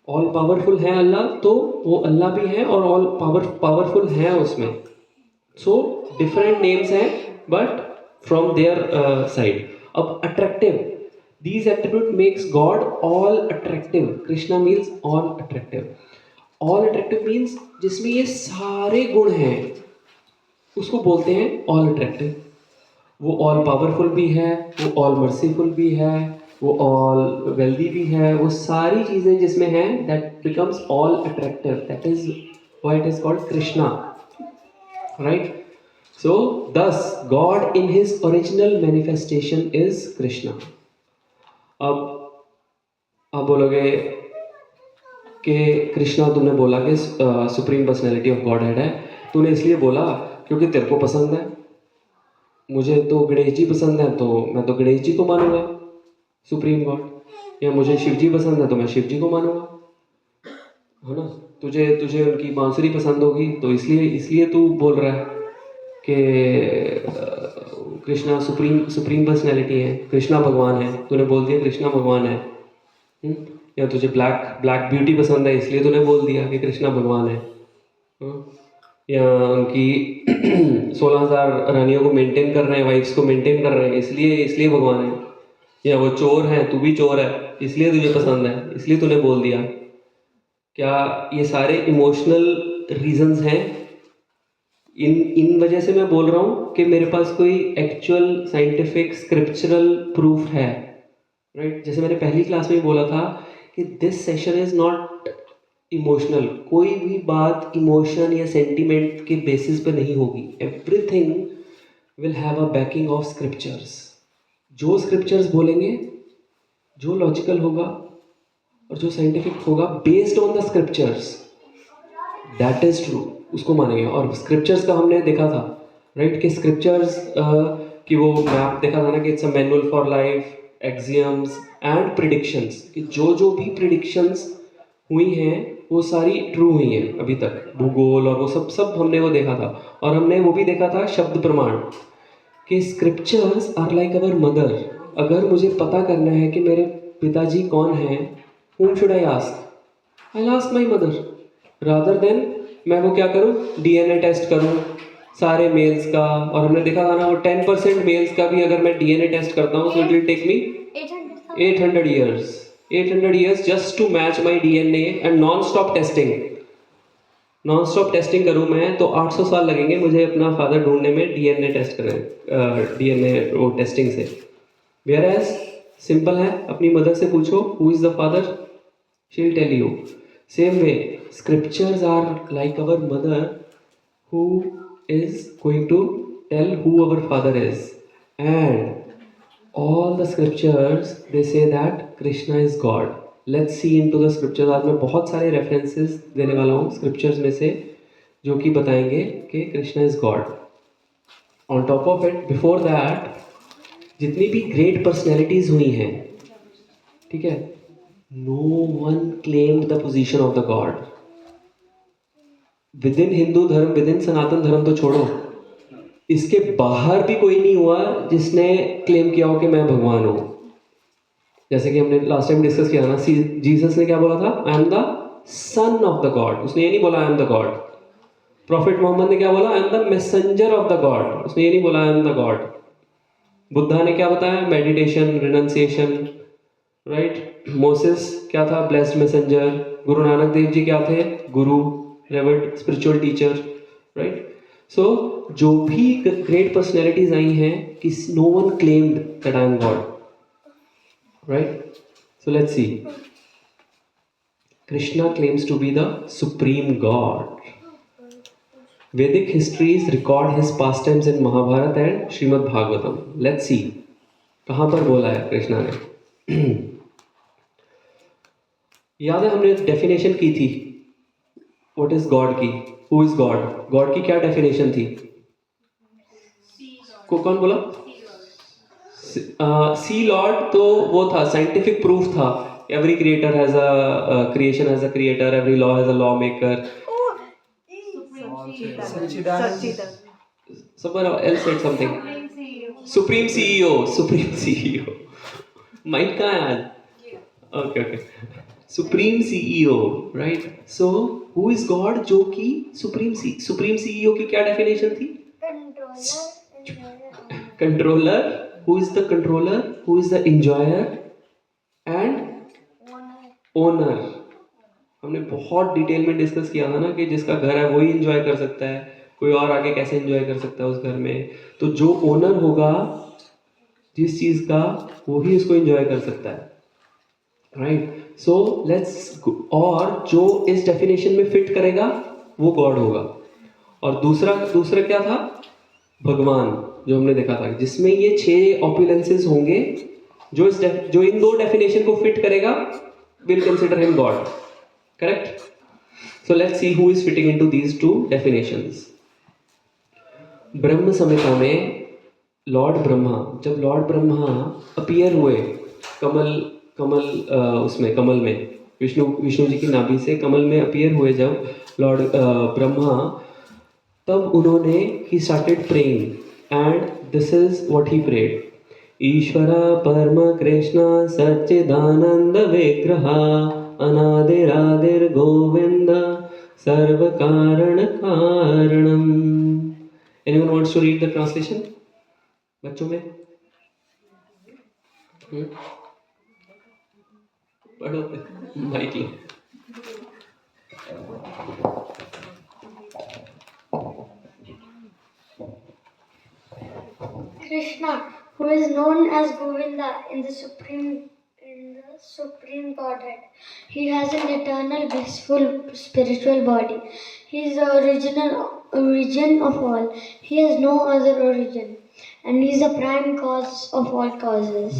ऑल पावरफुल है अल्लाह, तो वो अल्लाह भी है और ऑल पावरफुल है उसमें. सो डिफरेंट नेम्स हैं बट फ्रॉम देयर साइड. अब attractive, these attribute makes God all attractive. Krishna means all attractive. All attractive means जिसमें ये सारे गुण हैं उसको बोलते हैं all attractive. वो all powerful भी है, वो all merciful भी है, वो all wealthy भी है, वो सारी चीज़ें जिसमें हैं that becomes all attractive. That is why it is called Krishna. Right? So thus God in his original manifestation is Krishna. अब आप बोलोगे कि कृष्णा तुमने बोला कि supreme personality of God head है, तूने इसलिए बोला क्योंकि तेरे को पसंद है, मुझे तो गणेश जी पसंद है तो मैं तो गणेश जी को मानूंगा सुप्रीम गॉड, या मुझे शिव जी पसंद है तो मैं शिव जी को मानूंगा, है ना. तुझे उनकी बांसुरी पसंद होगी तो इसलिए तू बोल रहा है कि कृष्णा सुप्रीम पर्सनैलिटी है, कृष्णा भगवान है, तूने बोल दिया कृष्णा भगवान है. या तुझे ब्लैक ब्यूटी पसंद है इसलिए तूने बोल दिया कि कृष्णा भगवान है. या उनकी 16,000 रानियों को मेंटेन कर रहे हैं, वाइफ्स को मेंटेन कर रहे हैं इसलिए भगवान है. या वो चोर है, तू भी चोर है इसलिए तुझे पसंद है, इसलिए तूने बोल दिया. क्या ये सारे इमोशनल रीजंस हैं? इन वजह से मैं बोल रहा हूँ कि मेरे पास कोई एक्चुअल साइंटिफिक स्क्रिप्चरल प्रूफ है, राइट. जैसे मैंने पहली क्लास में बोला था कि this session is not emotional. कोई भी बात इमोशन या सेंटिमेंट के बेसिस पे नहीं होगी. Everything will have a banking of scriptures. जो स्क्रिप्चर्स बोलेंगे, जो लॉजिकल होगा और जो साइंटिफिक होगा based on the scriptures, that is true, उसको मानेंगे. और स्क्रिप्चर्स का हमने देखा था, राइट, कि स्क्रिप्चर्स की वो मैप देखा था ना कि it's a manual for life, axioms and predictions, कि जो भी प्रिडिक्शंस हुई हैं वो सारी ट्रू हुई हैं अभी तक. भूगोल और वो सब हमने वो देखा था. और हमने वो भी देखा था शब्द प्रमाण, कि scriptures are like our mother. अगर मुझे पता करना है कि मेरे पिताजी कौन हैं, whom should I ask? I'll ask my mother. Rather than मैं वो क्या करूँ, DNA टेस्ट करूँ सारे मेल्स का. और हमने देखा था ना वो 10% मेल्स का भी अगर मैं DNA टेस्ट करता हूँ, so it will take me 800 years. 800 years just to match my DNA and non-stop testing. Non-stop testing करूँ मैं तो 800 साल लगेंगे मुझे अपना फादर ढूंढने में DNA टेस्ट करें, DNA वो टेस्टिंग से. Whereas सिंपल है, अपनी मदर से पूछो who is the father, she'll tell you. Same way, scriptures are like our mother who is going to tell who our father is. And all the scriptures they say that Krishna is God. Let's see into the scriptures. आज मैं बहुत सारे references देने वाला हूँ scriptures में से जो कि बताएंगे कि Krishna is God. On top of it, before that, जितनी भी great personalities हुई हैं, ठीक है, no one claimed the position of the God. Within Hindu धर्म, within सनातन धर्म तो छोड़ो, इसके बाहर भी कोई नहीं हुआ जिसने क्लेम किया हो कि मैं भगवान हूँ. जैसे कि हमने लास्ट टाइम डिस्कस किया ना, जीसस ने क्या बोला था, I am the son of the God. उसने ये नहीं बोला I am the God. Prophet Mohammed ने क्या बोला, I am the messenger of the God. उसने ये नहीं बोला I am the God. Buddha ने क्या बताया, मेडिटेशन, रिनंसिएशन, राइट. मोसेस क्या था, ब्लेस्ड मैसेंजर. गुरु नानक देव जी क्या थे, guru, revered spiritual teacher, right. So जो भी ग्रेट पर्सनैलिटीज आई हैं कि no one claimed that I am God, right. So let's see. Krishna claims to be the supreme God. Vedic histories record his pastimes in Mahabharata and Srimad Bhagavatam. Let's see. कहाँ पर बोला है कृष्णा ने. याद है हमने डेफिनेशन की थी व्हाट इज गॉड की, हु इज गॉड. गॉड की क्या डेफिनेशन थी, को कौन बोला, सी लॉर्ड. तो वो था साइंटिफिक प्रूफ था every creator has a creation has a creator, every law has a lawmaker. Someone else said something. Supreme CEO. Supreme CEO. Mind कहाँ है आज? Okay. Supreme CEO, right? So who is God? जो कि Supreme CEO की क्या definition थी? Controller. Who is the controller? Who is the enjoyer? And owner. हमने बहुत डिटेल में डिस्कस किया था ना कि जिसका घर है वही एंजॉय कर सकता है, कोई और आगे कैसे एंजॉय कर सकता है उस घर में. तो जो ओनर होगा जिस चीज का वही उसको एंजॉय कर सकता है, राइट? सो लेट्स, और जो इस डेफिनेशन में फिट करेगा वो गॉड होगा. और दूसरा क्या था? भगवान, जो हमने देखा था जिसमें ये 6 ऑपुलेंसेस होंगे. जो इन 2 डेफिनेशन को फिट करेगा will consider him God. Correct? So let's see who is fitting into these 2 definitions. ब्रह्म संहिता में लॉर्ड ब्रह्मा अपीयर हुए कमल में, विष्णु जी की नाभि से कमल में अपीयर हुए जब लॉर्ड ब्रह्मा, तब उन्होंने ही started praying and this is what he prayed. ईश्वरा परम कृष्ण सच्चिदानंद विग्रह अनादिरादिर गोविंद सर्व कारण कारणम. Anyone wants to read the translation? बच्चों में पढ़ो माइक लो. Krishna, who is known as Govinda in the Supreme Godhead. He has an eternal, blissful spiritual body. He is the origin of all. He has no other origin. And he is the prime cause of all causes.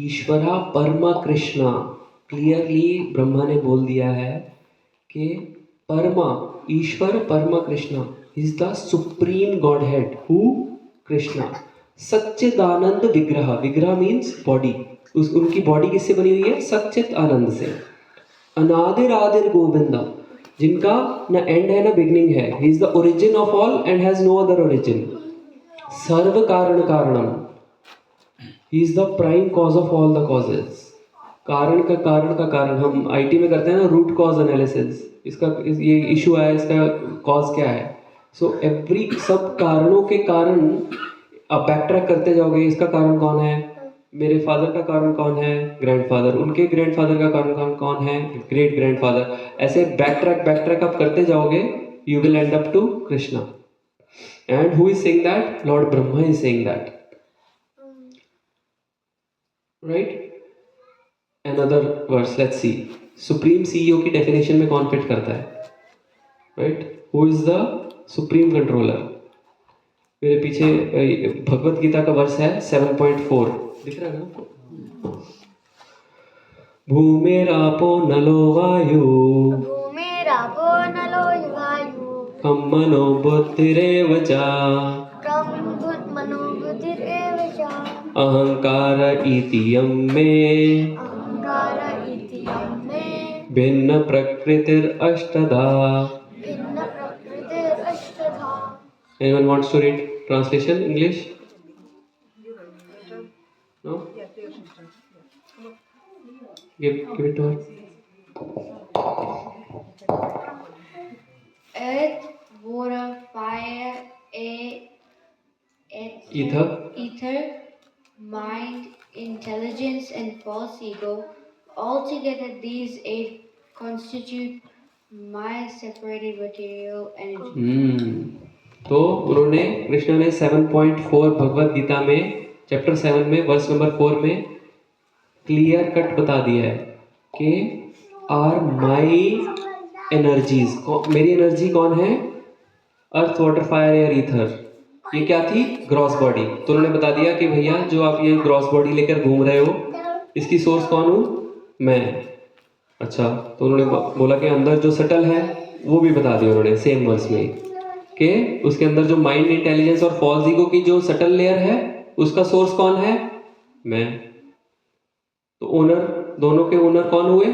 ईश्वरा परमा Krishna. Clearly Brahma ने बोल दिया है कि परमा, ईश्वर परमा Krishna is the supreme God. Who? Krishna. सच्चिदानंद विग्रह मीन्स बॉडी. उनकी बॉडी किससे बनी हुई है? सच्चित आनंद से. अनादिर गोविंदा, जिनका न एंड है न बिगनिंग है. He is the origin of all and has no other origin. सर्व कारण कारणम. He is the prime cause of all the causes. कारण का कारण हम आईटी में करते हैं ना, रूट कॉज एनालिसिस. ये इशू आया, इसका कॉज क्या है. सो एवरी सब कारणों के कारण आप बैकट्रैक करते जाओगे. इसका कारण कौन है? मेरे फादर का कारण कौन है? ग्रैंडफादर. उनके ग्रैंडफादर का कारण कौन है? Great grandfather. ऐसे बैकट्रैक आप करते जाओगे, you will end up to Krishna. And who is saying that? Lord Brahma is saying that, right? Another verse, let's see. Supreme CEO की डेफिनेशन में कौन फिट करता है? Right? Who is the supreme controller? मेरे पीछे भगवत गीता का वर्स है 7.4. दिख रहा है ना? भूमिरापो नलो वायु कम मनो बुद्धिरेव च अहंकार इति यम में भिन्न प्रकृतिर अष्टधा. Anyone wants to read translation English? No? Give it to her. Earth, water, fire, air, ether, mind, intelligence, and false ego. Altogether, these 8 constitute my separated material energy. तो उन्होंने, कृष्ण ने 7.4 भगवत गीता में चैप्टर 7 में वर्स नंबर 4 में clear cut बता दिया है कि आर माई एनर्जीज. मेरी एनर्जी कौन है? अर्थ, वाटर, फायर, एयर, ईथर. ये क्या थी? Gross body. तो उन्होंने बता दिया कि भैया जो आप ये ग्रॉस बॉडी लेकर घूम रहे हो, इसकी सोर्स कौन हूँ? मैं. अच्छा, तो उन्होंने बोला कि अंदर जो सटल है वो भी बता दिया उन्होंने सेम वर्स में कि उसके अंदर जो माइंड, इंटेलिजेंस और फॉल्स ईगो की जो सटल लेयर है उसका सोर्स कौन है? मैं. तो ओनर दोनों के ओनर कौन हुए?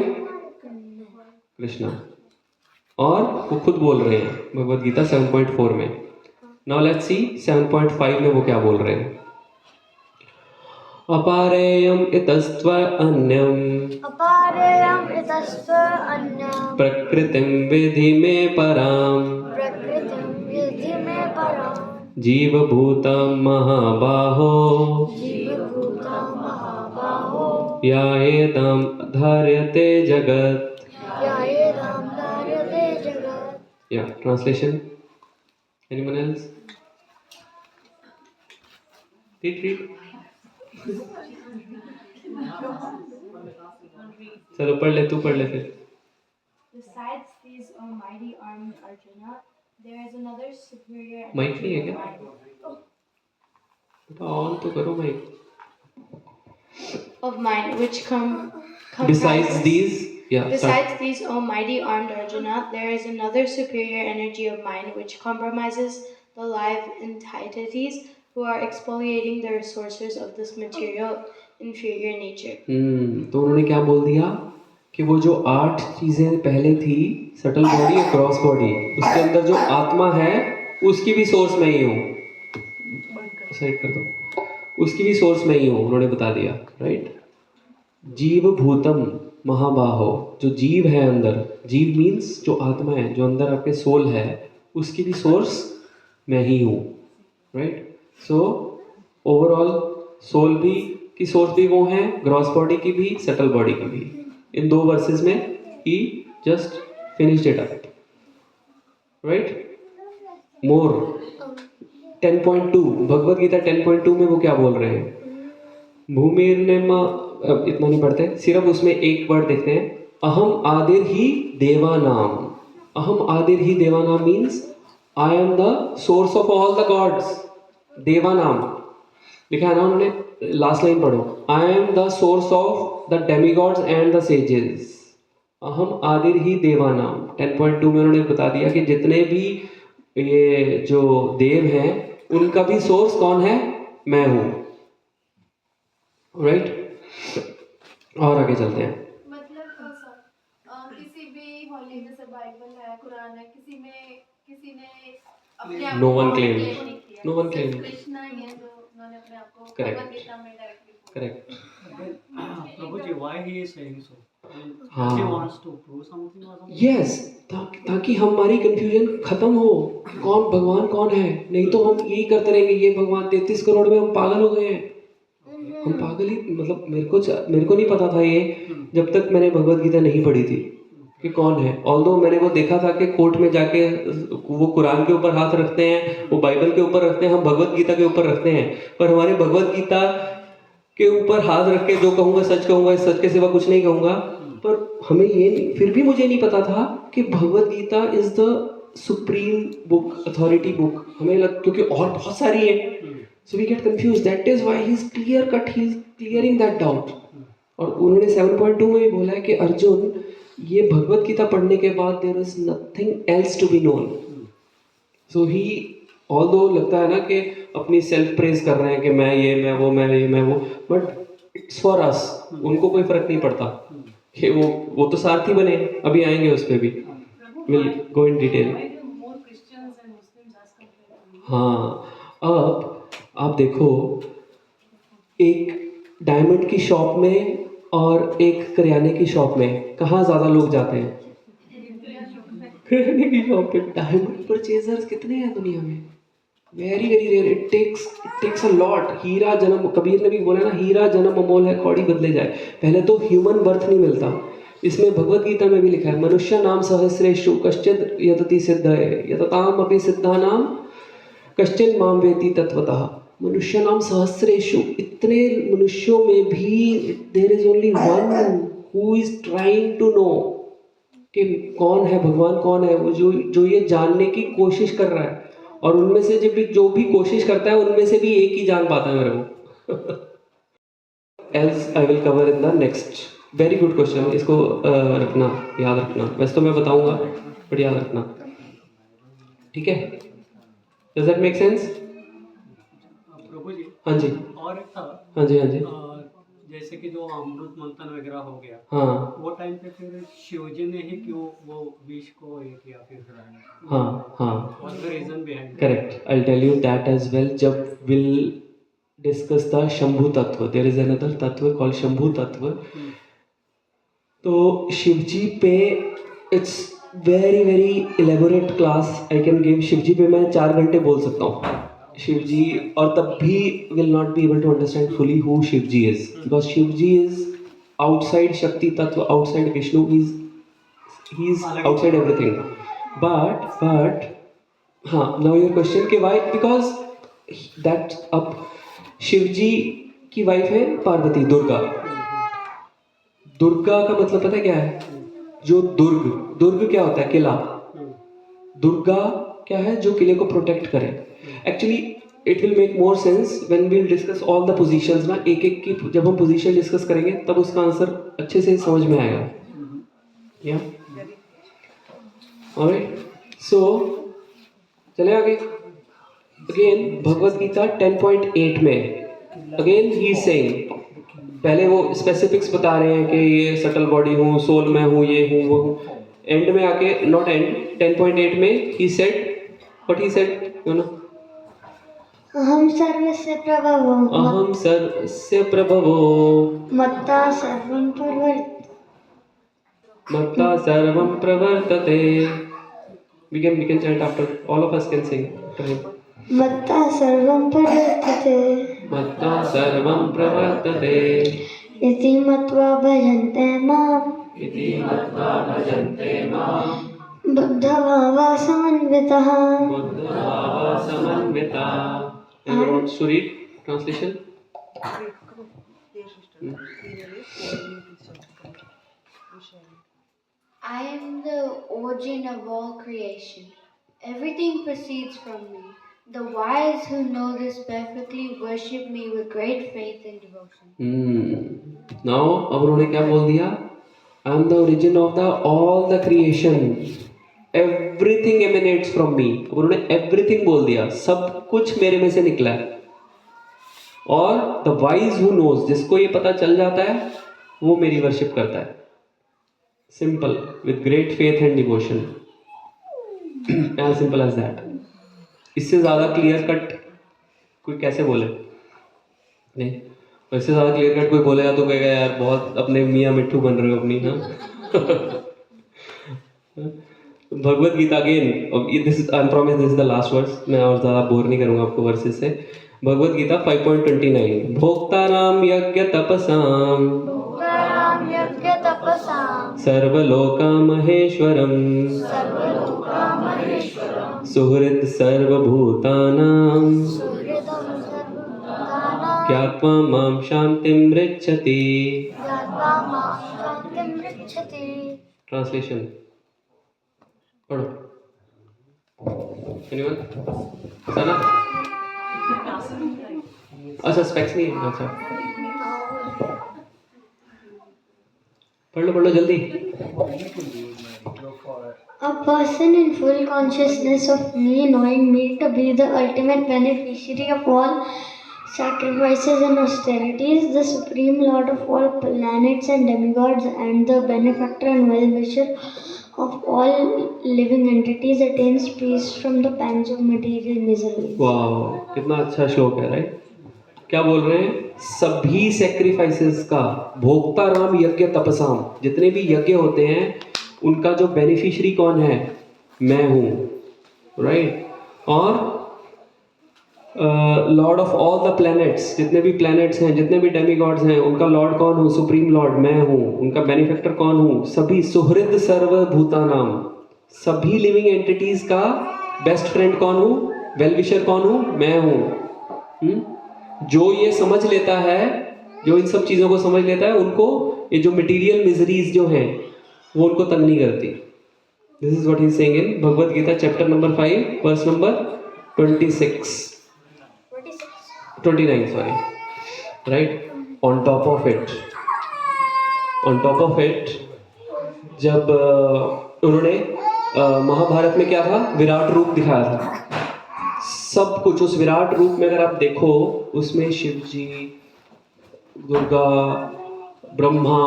कृष्णा। और वो खुद बोल रहे हैं भगवत गीता 7.4 में। नाउ लेट्स सी 7.5 में वो क्या बोल रहे हैं। अपारेयम इतस्त्व अन्यम अपारेयम इतस्त्व अन्यम प्रकृतिम विधि में पराम प्रकृतिं विधि में परां जीवभूतं महाबाहो जीवभूतं महाबाहो यायेदं धार्यते जगत्। यायेदं धार्यते जगत्। Yeah, translation. Anyone else? Read. चलो पढ़ ले, तू पढ़ ले फिर। Besides these almighty armed Arjuna, there is another superior mic नहीं है क्या? बेटा ऑन तो करो mic. of mind which Besides these, yeah. Besides these almighty armed Arjuna, there is another superior energy of mind which compromises the live entities who are exfoliating the resources of this material inferior nature. तो उन्होंने क्या बोल दिया कि वो जो 8 चीजें पहले थी, सटल बॉडी और क्रॉस बॉडी, उसके अंदर जो आत्मा है उसकी भी सोर्स मैं ही हूँ। साइड कर दो। उसकी भी सोर्स मैं ही हूँ, उन्होंने बता दिया, राइट। जीव भूतम महाबाहो, जो जीव है अंदर, जीव मीन्स जो आत्मा है, जो अंदर आपके सोल है, उसकी भी सोर्स मैं ही हूँ, राइट। सो ओवरऑल सोल भी की सोर्स भी वो है, ग्रॉस बॉडी की भी, सटल बॉडी की भी। इन 2 वर्सेस में he just finished it up, right. More 10.2 Bhagavad Gita 10.2 में वो क्या बोल रहे हैं। भूमिर ने अब इतना नहीं पढ़ते, सिर्फ उसमें एक वर्ड देखते हैं, अहम आदिर ही देवानाम। अहम आदिर ही देवानाम means I am the source of all the gods. देवानाम लिखा है ना उन्होंने, लास्ट लाइन पढ़ो, I am the source of the demigods and the sages. अहम आदिर ही देवानाम 10.2 में उन्होंने बता दिया कि जितने भी ये जो देव हैं उनका भी सोर्स कौन है, मैं हूँ, राइट। और आगे चलते हैं। मतलब किसी भी होली जैसे बाइबल है, कुरान है, किसी ने अपने आप No one को claimed. claim नहीं किया। No one सिर्फ claimed. कृष्णा ही है जो उन्होंने अपने आप को Correct. भगवद गीता में डायरेक्टली बोला। Correct. Prabhuji, why he is saying so? I mean, हाँ। He wants to prove something or something? Yes, ताकि हमारी कंफ्यूजन खत्म हो कि कौन भगवान कौन है। नहीं तो हम यही करते रहेंगे, ये भगवान 33 करोड़ में हम पागल हो गए हैं। हम पागल ही, मतलब मेरे को नहीं पता था ये जब तक मैंने भगवत गीता नहीं पढ़ी थी कि कौन है। ऑल्दो मैंने वो देखा था कि कोर्ट में जाके वो कुरान के ऊपर हाथ रखते हैं, वो बाइबल के ऊपर रखते हैं, हम भगवत गीता के ऊपर रखते हैं, पर हमारे भगवत गीता के ऊपर हाथ रख के जो कहूँगा सच कहूँगा, सच के सिवा कुछ नहीं कहूँगा। पर हमें ये फिर भी मुझे नहीं पता था कि Bhagavad Gita is the supreme book, authority book. हमें क्योंकि और बहुत सारी है, so we get confuse. That is why he is clear cut, he is clearing that doubt. और उन्होंने 7.2 में भी बोला है कि अर्जुन, ये भगवत गीता पढ़ने के बाद there is nothing else to be known. So he although लगता है ना कि अपनी सेल्फ प्रेज कर रहे हैं कि मैं ये, मैं वो, मैं ये, मैं वो, बट इट्स फॉर अस। उनको कोई फर्क नहीं पड़ता कि वो तो सारथी बने। अभी आएंगे उस पर भी, विल गो इन डिटेल। हाँ, अब आप देखो, एक डायमंड की शॉप में और एक करियाने की शॉप में कहाँ ज़्यादा लोग जाते हैं? करियाने की शॉप पे। डायमंड परचेजर्स कितने हैं दुनिया में? Very very rare. It takes a lot. हीरा जन्म, कबीर ने भी बोला ना, हीरा जन्म अमोल है, कौड़ी बदले जाए। पहले तो ह्यूमन बर्थ नहीं मिलता। इसमें भगवत गीता में भी लिखा है, मनुष्य नाम सहस्रेषु कश्चित् यतति सिद्धये यतताम अपि सिद्धानाम कश्चिन् माम वेति तत्वतः। मनुष्य नाम सहस्रेषु, इतने मनुष्यों में भी there is only one who is trying to know कि कौन है भगवान, कौन है वो, जो ये जानने की कोशिश कर रहा है। और उनमें से जो भी कोशिश करता है उनमें से भी एक ही जान पाता है मेरे को। Else I will cover in the next. Very good question, इसको रखना, याद रखना। वैसे तो मैं बताऊंगा बट याद रखना, ठीक है? Does that make sense? प्रभु जी, हाँ जी, और एक था, हाँ जी, हाँ जी। जैसे कि जो अमृत मंथन वगैरह हो गया, हाँ वो टाइम पे फिर शिवजी ने ही क्यों वो विष को ये किया फिर हाँ हाँ what the reason behind? Correct, I tell you that as well जब will discuss the Shambhu tattva. There is another tattva called Shambhu tattva. तो शिवजी पे it's very very elaborate class I can give. Shivji पे मैं 4 घंटे बोल सकता हूँ. शिवजी, और तब भी will not be able to understand fully who Shivji is, because Shivji is outside Shakti tattva, outside Vishnu, he is outside everything. But हाँ, नाउ योर क्वेश्चन कि व्हाई, बिकॉज दैट अब शिवजी की वाइफ है पार्वती, दुर्गा. दुर्गा का मतलब पता है क्या है? जो दुर्ग क्या होता है? किला. दुर्गा क्या है? जो किले को प्रोटेक्ट करे. Actually it will make more sense when we will discuss all the positions ना. एक एक की जब हम पोजीशन डिस्कस करेंगे तब उसका आंसर अच्छे से समझ में आएगा. या ऑलराइट, सो चले आगे. अगेन भगवत गीता 10.8 में अगेन ही इज सेइंग, पहले वो स्पेसिफिक्स बता रहे हैं कि ये सटल बॉडी हूँ, सोल में हूँ, ये हूँ वो हूँ. एंड में आके, नॉट एंड, 10.8 में he said, what he said, you know, अहम सर्वस्य प्रभवो अहम सर्वस्य प्रभवो मत्ता सर्वं मत्ता सर्वं प्रवर्तते. We can chant after, all of us can sing after him. मत्ता सर्वं प्रवर्तते मत्ता सर्वं प्रवर्तते इति मत्वा भजन्ते माम् इति मत्वा भजन्ते माम् बुद्धभावा समन्वितः. बुद्धभावा समन्विता. Anyone wants to read translation? I am the origin of all creation. Everything proceeds from me. The wise who know this perfectly worship me with great faith and devotion. Now अब उन्होंने क्या बोल दिया? I am the origin of the all the creation. Everything emanates from me. अब उन्होंने everything बोल दिया, सब कुछ मेरे में से निकला है. और the wise who knows, जिसको ये पता चल जाता है, वो मेरी वर्शिप करता है. Simple, with great faith and devotion. As simple as that. इससे ज़्यादा क्लियर कट कोई कैसे बोले? नहीं, इससे ज़्यादा क्लियर कट कोई बोलेगा तो कहेगा यार बहुत अपने मियाँ मिट्ठू बन रहे हो अपनी ना. Bhagavad Gita again, this I promise this is the last verse, मैं और ज़्यादा बोर नहीं करूँगा आपको वर्सेस से. भगवत गीता 5.29 भोक्तानां यज्ञ तपसां सर्वलोका महेश्वरम सुहृद सर्वभूतानां ज्ञात्वा मां शांतिं मृच्छति. ट्रांसलेशन पढ़ो. एनीवन? सना? अच्छा, स्पेक्स नहीं है. अच्छा, पढ़ लो जल्दी. A person in full consciousness of me, knowing me to be the ultimate beneficiary of all sacrifices and austerities, the supreme lord of all planets and demigods, and the benefactor and well-wisher of all living entities, attains peace from the pangs of material misery. वाह, कितना अच्छा श्लोक है, right? क्या बोल रहे हैं? सभी सेक्रीफाइसेस का, भोक्ता राम यज्ञ तपसाम, जितने भी यज्ञ होते हैं उनका जो बेनिफिशियरी कौन है? मैं हूँ, राइट? और Lord of all the planets, जितने भी प्लैनेट्स हैं, जितने भी डेमीगॉड्स हैं, उनका लॉर्ड कौन हूँ? सुप्रीम लॉर्ड मैं हूँ. उनका बेनिफेक्टर कौन हूँ? सभी. सुहृद सर्वभूतानाम, सभी लिविंग एंटिटीज का बेस्ट फ्रेंड कौन हूँ? वेल विशर कौन हूँ? मैं हूँ. जो ये समझ लेता है, जो इन सब चीज़ों को समझ लेता है, उनको ये जो मटेरियल मिजरीज जो हैं वो उनको तंग नहीं करती. This is what he is saying in Bhagavad Gita chapter number 5 verse number 29 sorry, right? On top of it जब उन्होंने महाभारत में क्या था? विराट रूप दिखाया था. सब कुछ उस विराट रूप में अगर आप देखो, उसमें शिव जी, दुर्गा, ब्रह्मा,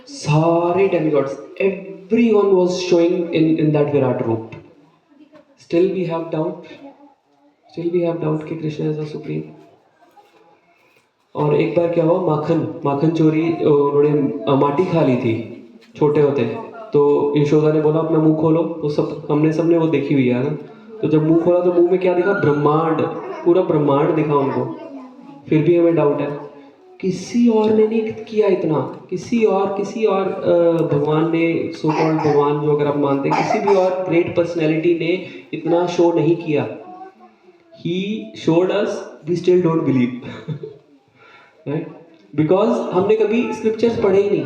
सारे demigods, everyone was showing in that Virat रूप. Still we have doubt कि कृष्ण is the supreme. और एक बार क्या हुआ, माखन चोरी, उन्होंने माटी खा ली थी छोटे होते, तो यशोदा ने बोला अपना मुंह खोलो, तो सबने वो देखी हुई है ना, तो जब मुंह खोला तो मुंह में क्या दिखा, ब्रह्मांड, पूरा ब्रह्मांड दिखा उनको. फिर भी हमें डाउट है, किसी और ने नहीं किया इतना, किसी और भगवान ने, सो कॉल्ड भगवान जो अगर आप मानते हैं, किसी भी और ग्रेट पर्सनैलिटी ने इतना शो नहीं किया. He showed us, we still don't believe, right? Because हमने कभी स्क्रिप्चर्स पढ़े ही नहीं,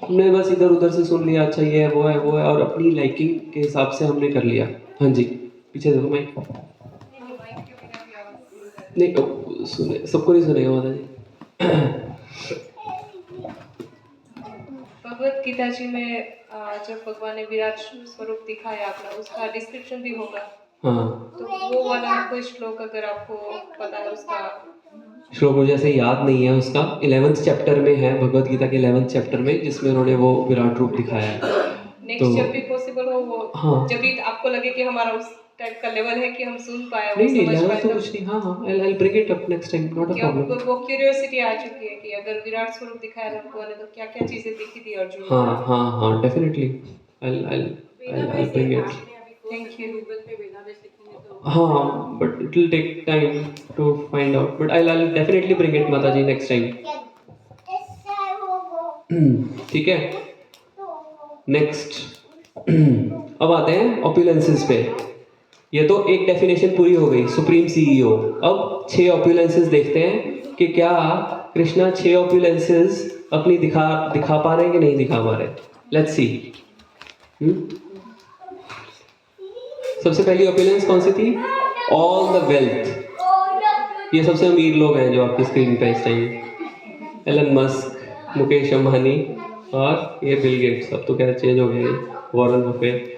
हमने बस इधर उधर से सुन लिया, अच्छा ये है वो है और अपनी लाइकिंग के हिसाब से हमने कर लिया. हाँ जी, पीछे देखो माइक. नहीं सुने, सबको नहीं सुनेगा माता जी. भगवत गीता जी में जब भगवान ने विराट स्वरूप दिखाया अपना, उसका डिस्क्रिप्शन भी होगा. हाँ, तो वो वाला कोई श्लोक अगर आपको पता है उसका. श्लोक मुझे ऐसे याद नहीं है उसका. 11th चैप्टर में है, भगवत गीता के 11th चैप्टर में, जिसमें उन्होंने वो विराट रूप दिखाया है. नेक्स्ट जब भी पॉसिबल हो वो, हाँ. जब भी आपको लगे कि हमारा उस टाइप का लेवल है कि हम सुन पाए, नहीं समझ लेवल पाए, तो कुछ नहीं. हाँ, I'll bring it up next time, not a problem. वो क्यूरियोसिटी आ चुकी है कि अगर विराट स्वरूप दिखाया भगवान ने तो क्या क्या चीजें दिखी थी अर्जुन को. हाँ, definitely. I'll bring it. Thank you. हाँ, but it will take time to find out. But I'll definitely bring it, माता जी, next time. ठीक है. नेक्स्ट अब आते हैं ऑप्युलेंसेस पे. ये तो एक डेफिनेशन पूरी हो गई, सुप्रीम सीईओ. अब 6 ऑप्युलेंसेस देखते हैं कि क्या कृष्णा 6 ऑप्युलेंसेस अपनी दिखा पा रहे हैं कि नहीं दिखा पा रहे. Let's see. सबसे पहली ऑप्युलेंस कौन सी थी? All the wealth. ये सबसे अमीर लोग हैं जो आपकी स्क्रीन पे इस time. Elon Musk, Mukesh Ambani और ये बिल गेट्स. अब तो क्या चेंज हो गया, वॉरेन बफेट.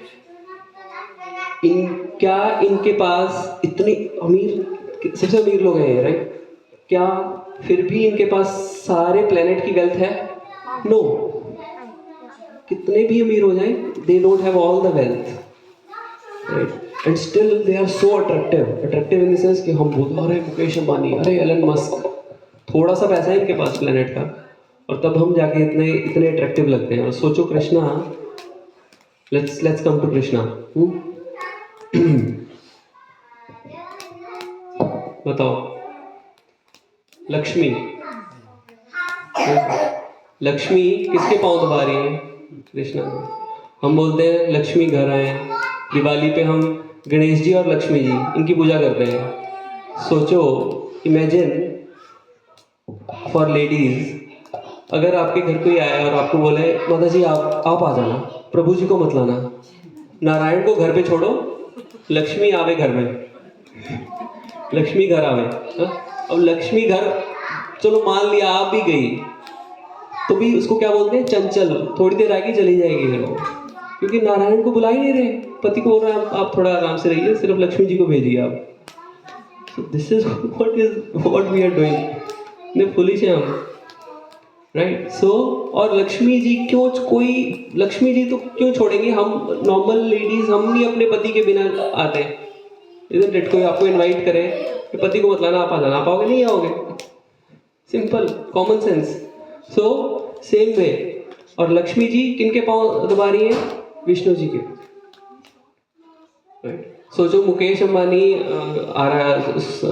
क्या इनके पास इतने अमीर, सबसे अमीर लोग हैं ये, राइट? क्या फिर भी इनके पास सारे प्लेनेट की वेल्थ है? नो. कितने भी अमीर हो जाएं, they don't have all the wealth, right? And still they are so attractive in the sense कि हम बोलते हैं अरे मुकेश अंबानी, अरे एलन मस्क, थोड़ा सा पैसा है इनके पास प्लेनेट का, और तब हम जाके इतने अट्रैक्टिव लगते हैं. और सोचो Krishna, let's come to Krishna. बताओ, लक्ष्मी किसके पांव दबा रही है? कृष्णा. हम बोलते हैं लक्ष्मी घर आए. दिवाली पे हम गणेश जी और लक्ष्मी जी इनकी पूजा करते हैं. सोचो, इमेजिन फॉर लेडीज, अगर आपके घर कोई आया और आपको बोले माता जी आप आ जाना, प्रभु जी को मत लाना, नारायण को घर पे छोड़ो, लक्ष्मी आवे घर में, लक्ष्मी घर आवे. अब लक्ष्मी घर, चलो मान लिया आप भी गई, तो भी उसको क्या बोलते हैं? चंचल. थोड़ी देर आएगी चली जाएगी घर को, क्योंकि नारायण को बुला ही नहीं रहे. पति को बोल रहे हैं आप थोड़ा आराम से रहिए, सिर्फ लक्ष्मी जी को भेजिए आप. So this is what we are doing. इतने फुलिश हैं हम, राइट? सो और लक्ष्मी जी तो क्यों छोड़ेंगे? हम नॉर्मल लेडीज, हम नहीं अपने पति के बिना आते. इधर कोई आपको इनवाइट करे कि पति को मत लाना, आप आ जाना, आप आओगे? नहीं आओगे. Simple common sense. So same way. और लक्ष्मी जी किनके पांव दबा रही हैं? विष्णु जी के, राइट? सोचो मुकेश अंबानी आ रहा है,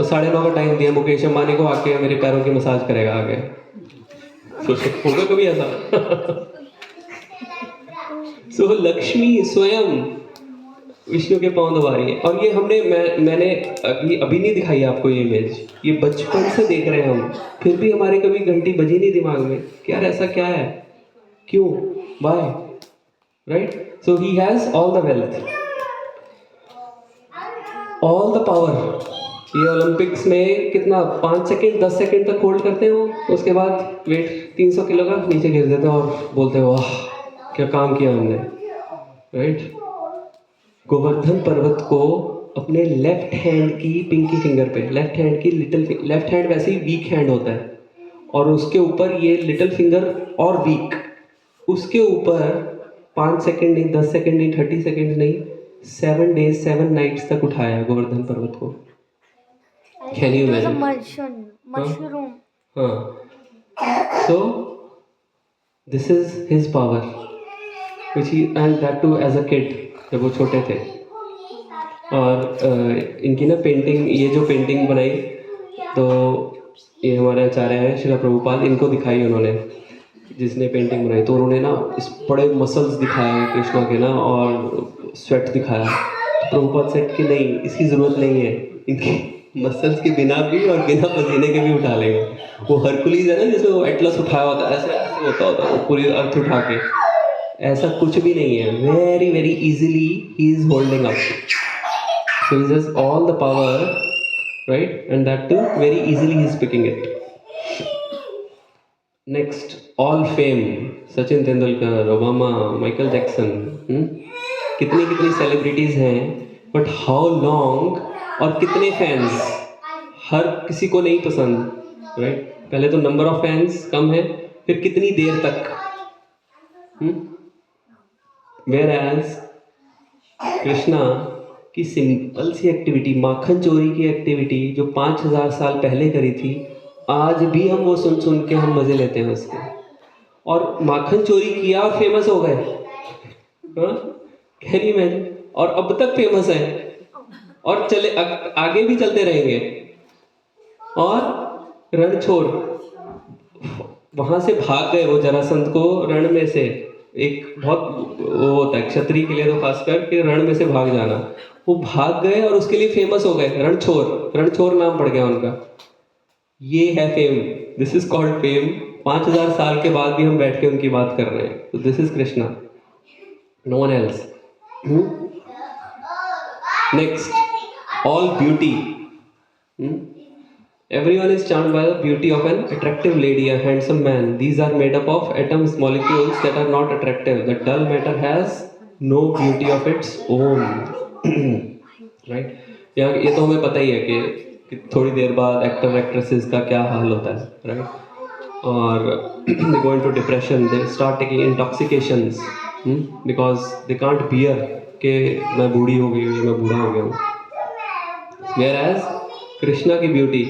9:30 का टाइम दिया, मुकेश अंबानी को आके मेरे पैरों की मसाज करेगा आगे. सोचो होगा कभी ऐसा? सो लक्ष्मी स्वयं विष्णु के पांव दबा रही है. और ये मैंने अभी नहीं दिखाई आपको ये इमेज, ये बचपन से देख रहे हैं हम, फिर भी हमारे कभी घंटी बजी नहीं दिमाग में कि यार ऐसा क्या है, क्यों, why, right? So he has all the wealth, all the power. ये ओलंपिक्स में कितना 5 सेकंड 10 सेकंड तक होल्ड करते हैं वो, उसके बाद वेट 300 किलो का नीचे गिर देते हैं और बोलते हैं वाह क्या काम किया हमने, राइट? गोवर्धन पर्वत को अपने लेफ्ट हैंड की पिंकी फिंगर पे, लेफ्ट हैंड वैसे ही वीक हैंड होता है, और उसके ऊपर ये लिटिल फिंगर और वीक, उसके ऊपर 5 सेकंड नहीं, 10 सेकंड नहीं, 30 सेकंड नहीं, 7 days 7 nights तक उठाया गोवर्धन पर्वत को। Can you imagine? Mushroom. हाँ, so this is his power, which he, and that too as a kid, जब वो छोटे थे। और इनकी ना पेंटिंग, ये जो पेंटिंग बनाई, तो ये हमारे आचार्य हैं श्रील प्रभुपाद, इनको दिखाई उन्होंने, जिसने पेंटिंग बनाई, तो उन्होंने ना इस बड़े मसल्स दिखाए कृष्णा के ना, और स्वेट दिखाया। तो प्रभुपाद सेट कि नहीं, इसकी ज़रूरत नहीं है, इनकी मसल्स के बिना भी और बिना पसीने के भी उठा लेंगे। वो हरकुलीज है ना, जिसमें वो एटलस उठाया होता है, ऐसे ऐसे होता वो पूरी अर्थ उठा के, ऐसा कुछ भी नहीं है। Very very easily he is holding up, so he has all the power, right, and that too very easily he is picking it. Next, all fame, Sachin Tendulkar, Obama, Michael Jackson, कितनी कितनी सेलिब्रिटीज हैं, बट हाउ लॉन्ग और कितने fans, हर किसी को नहीं पसंद, right. पहले तो नंबर ऑफ फैंस कम है, फिर कितनी देर तक। वेयर एज कृष्णा की सिंपल सी एक्टिविटी, माखन चोरी की एक्टिविटी, जो 5000 साल पहले करी थी, आज भी हम वो सुन सुन के हम मजे लेते हैं उसके। और माखन चोरी किया और फेमस हो गए, कैन यू इमेजिन, और अब तक फेमस है, और चले आगे भी चलते रहेंगे। और रणछोड़, वहां से भाग गए वो जरासंध को, रण में से, एक बहुत वो होता है क्षत्रिय के लिए तो खासकर कि रण में से भाग जाना, वो भाग गए और उसके लिए फेमस हो गए, रणछोड़, रणछोड़ नाम पड़ गया उनका। ये है fame, this is called fame. 5000 साल के बाद भी हम बैठ के उनकी बात कर रहे हैं, तो this is Krishna, no one else. Next, all beauty. Everyone is charmed by the beauty of an attractive lady, a handsome man. These are made up of atoms, molecules that are not attractive. The dull matter has no beauty of its own. Right? यहाँ ये तो हमें पता ही है कि थोड़ी देर बाद actor actresses का क्या हाल होता है, right? और they go into depression, they start taking intoxications, because they can't bear कि मैं बूढ़ी हो गई हूँ, मैं बूढ़ा हो गया हूँ। Whereas कृष्णा की ब्यूटी,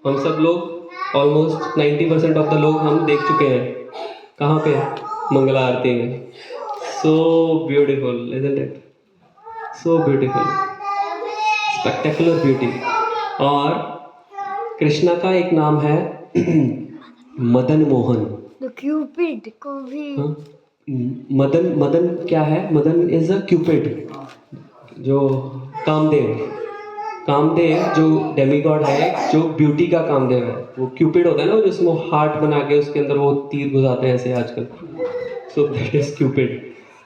हम सब लोग ऑलमोस्ट 90% ऑफ द लोग हम देख चुके हैं, कहाँ पे, मंगला आरती में। So beautiful, isn't it? So beautiful, spectacular beauty. और कृष्णा का एक नाम है मदन मोहन, क्यूपिड को भी। मदन, मदन क्या है? मदन इज अ क्यूपिड, जो कामदेव, कामदेव जो डेमीगॉड है, जो ब्यूटी का कामदेव है, वो क्यूपिड होता है ना, जिसमें हार्ट बना के उसके अंदर वो तीर घुसाते हैं ऐसे आजकल, so that is Cupid,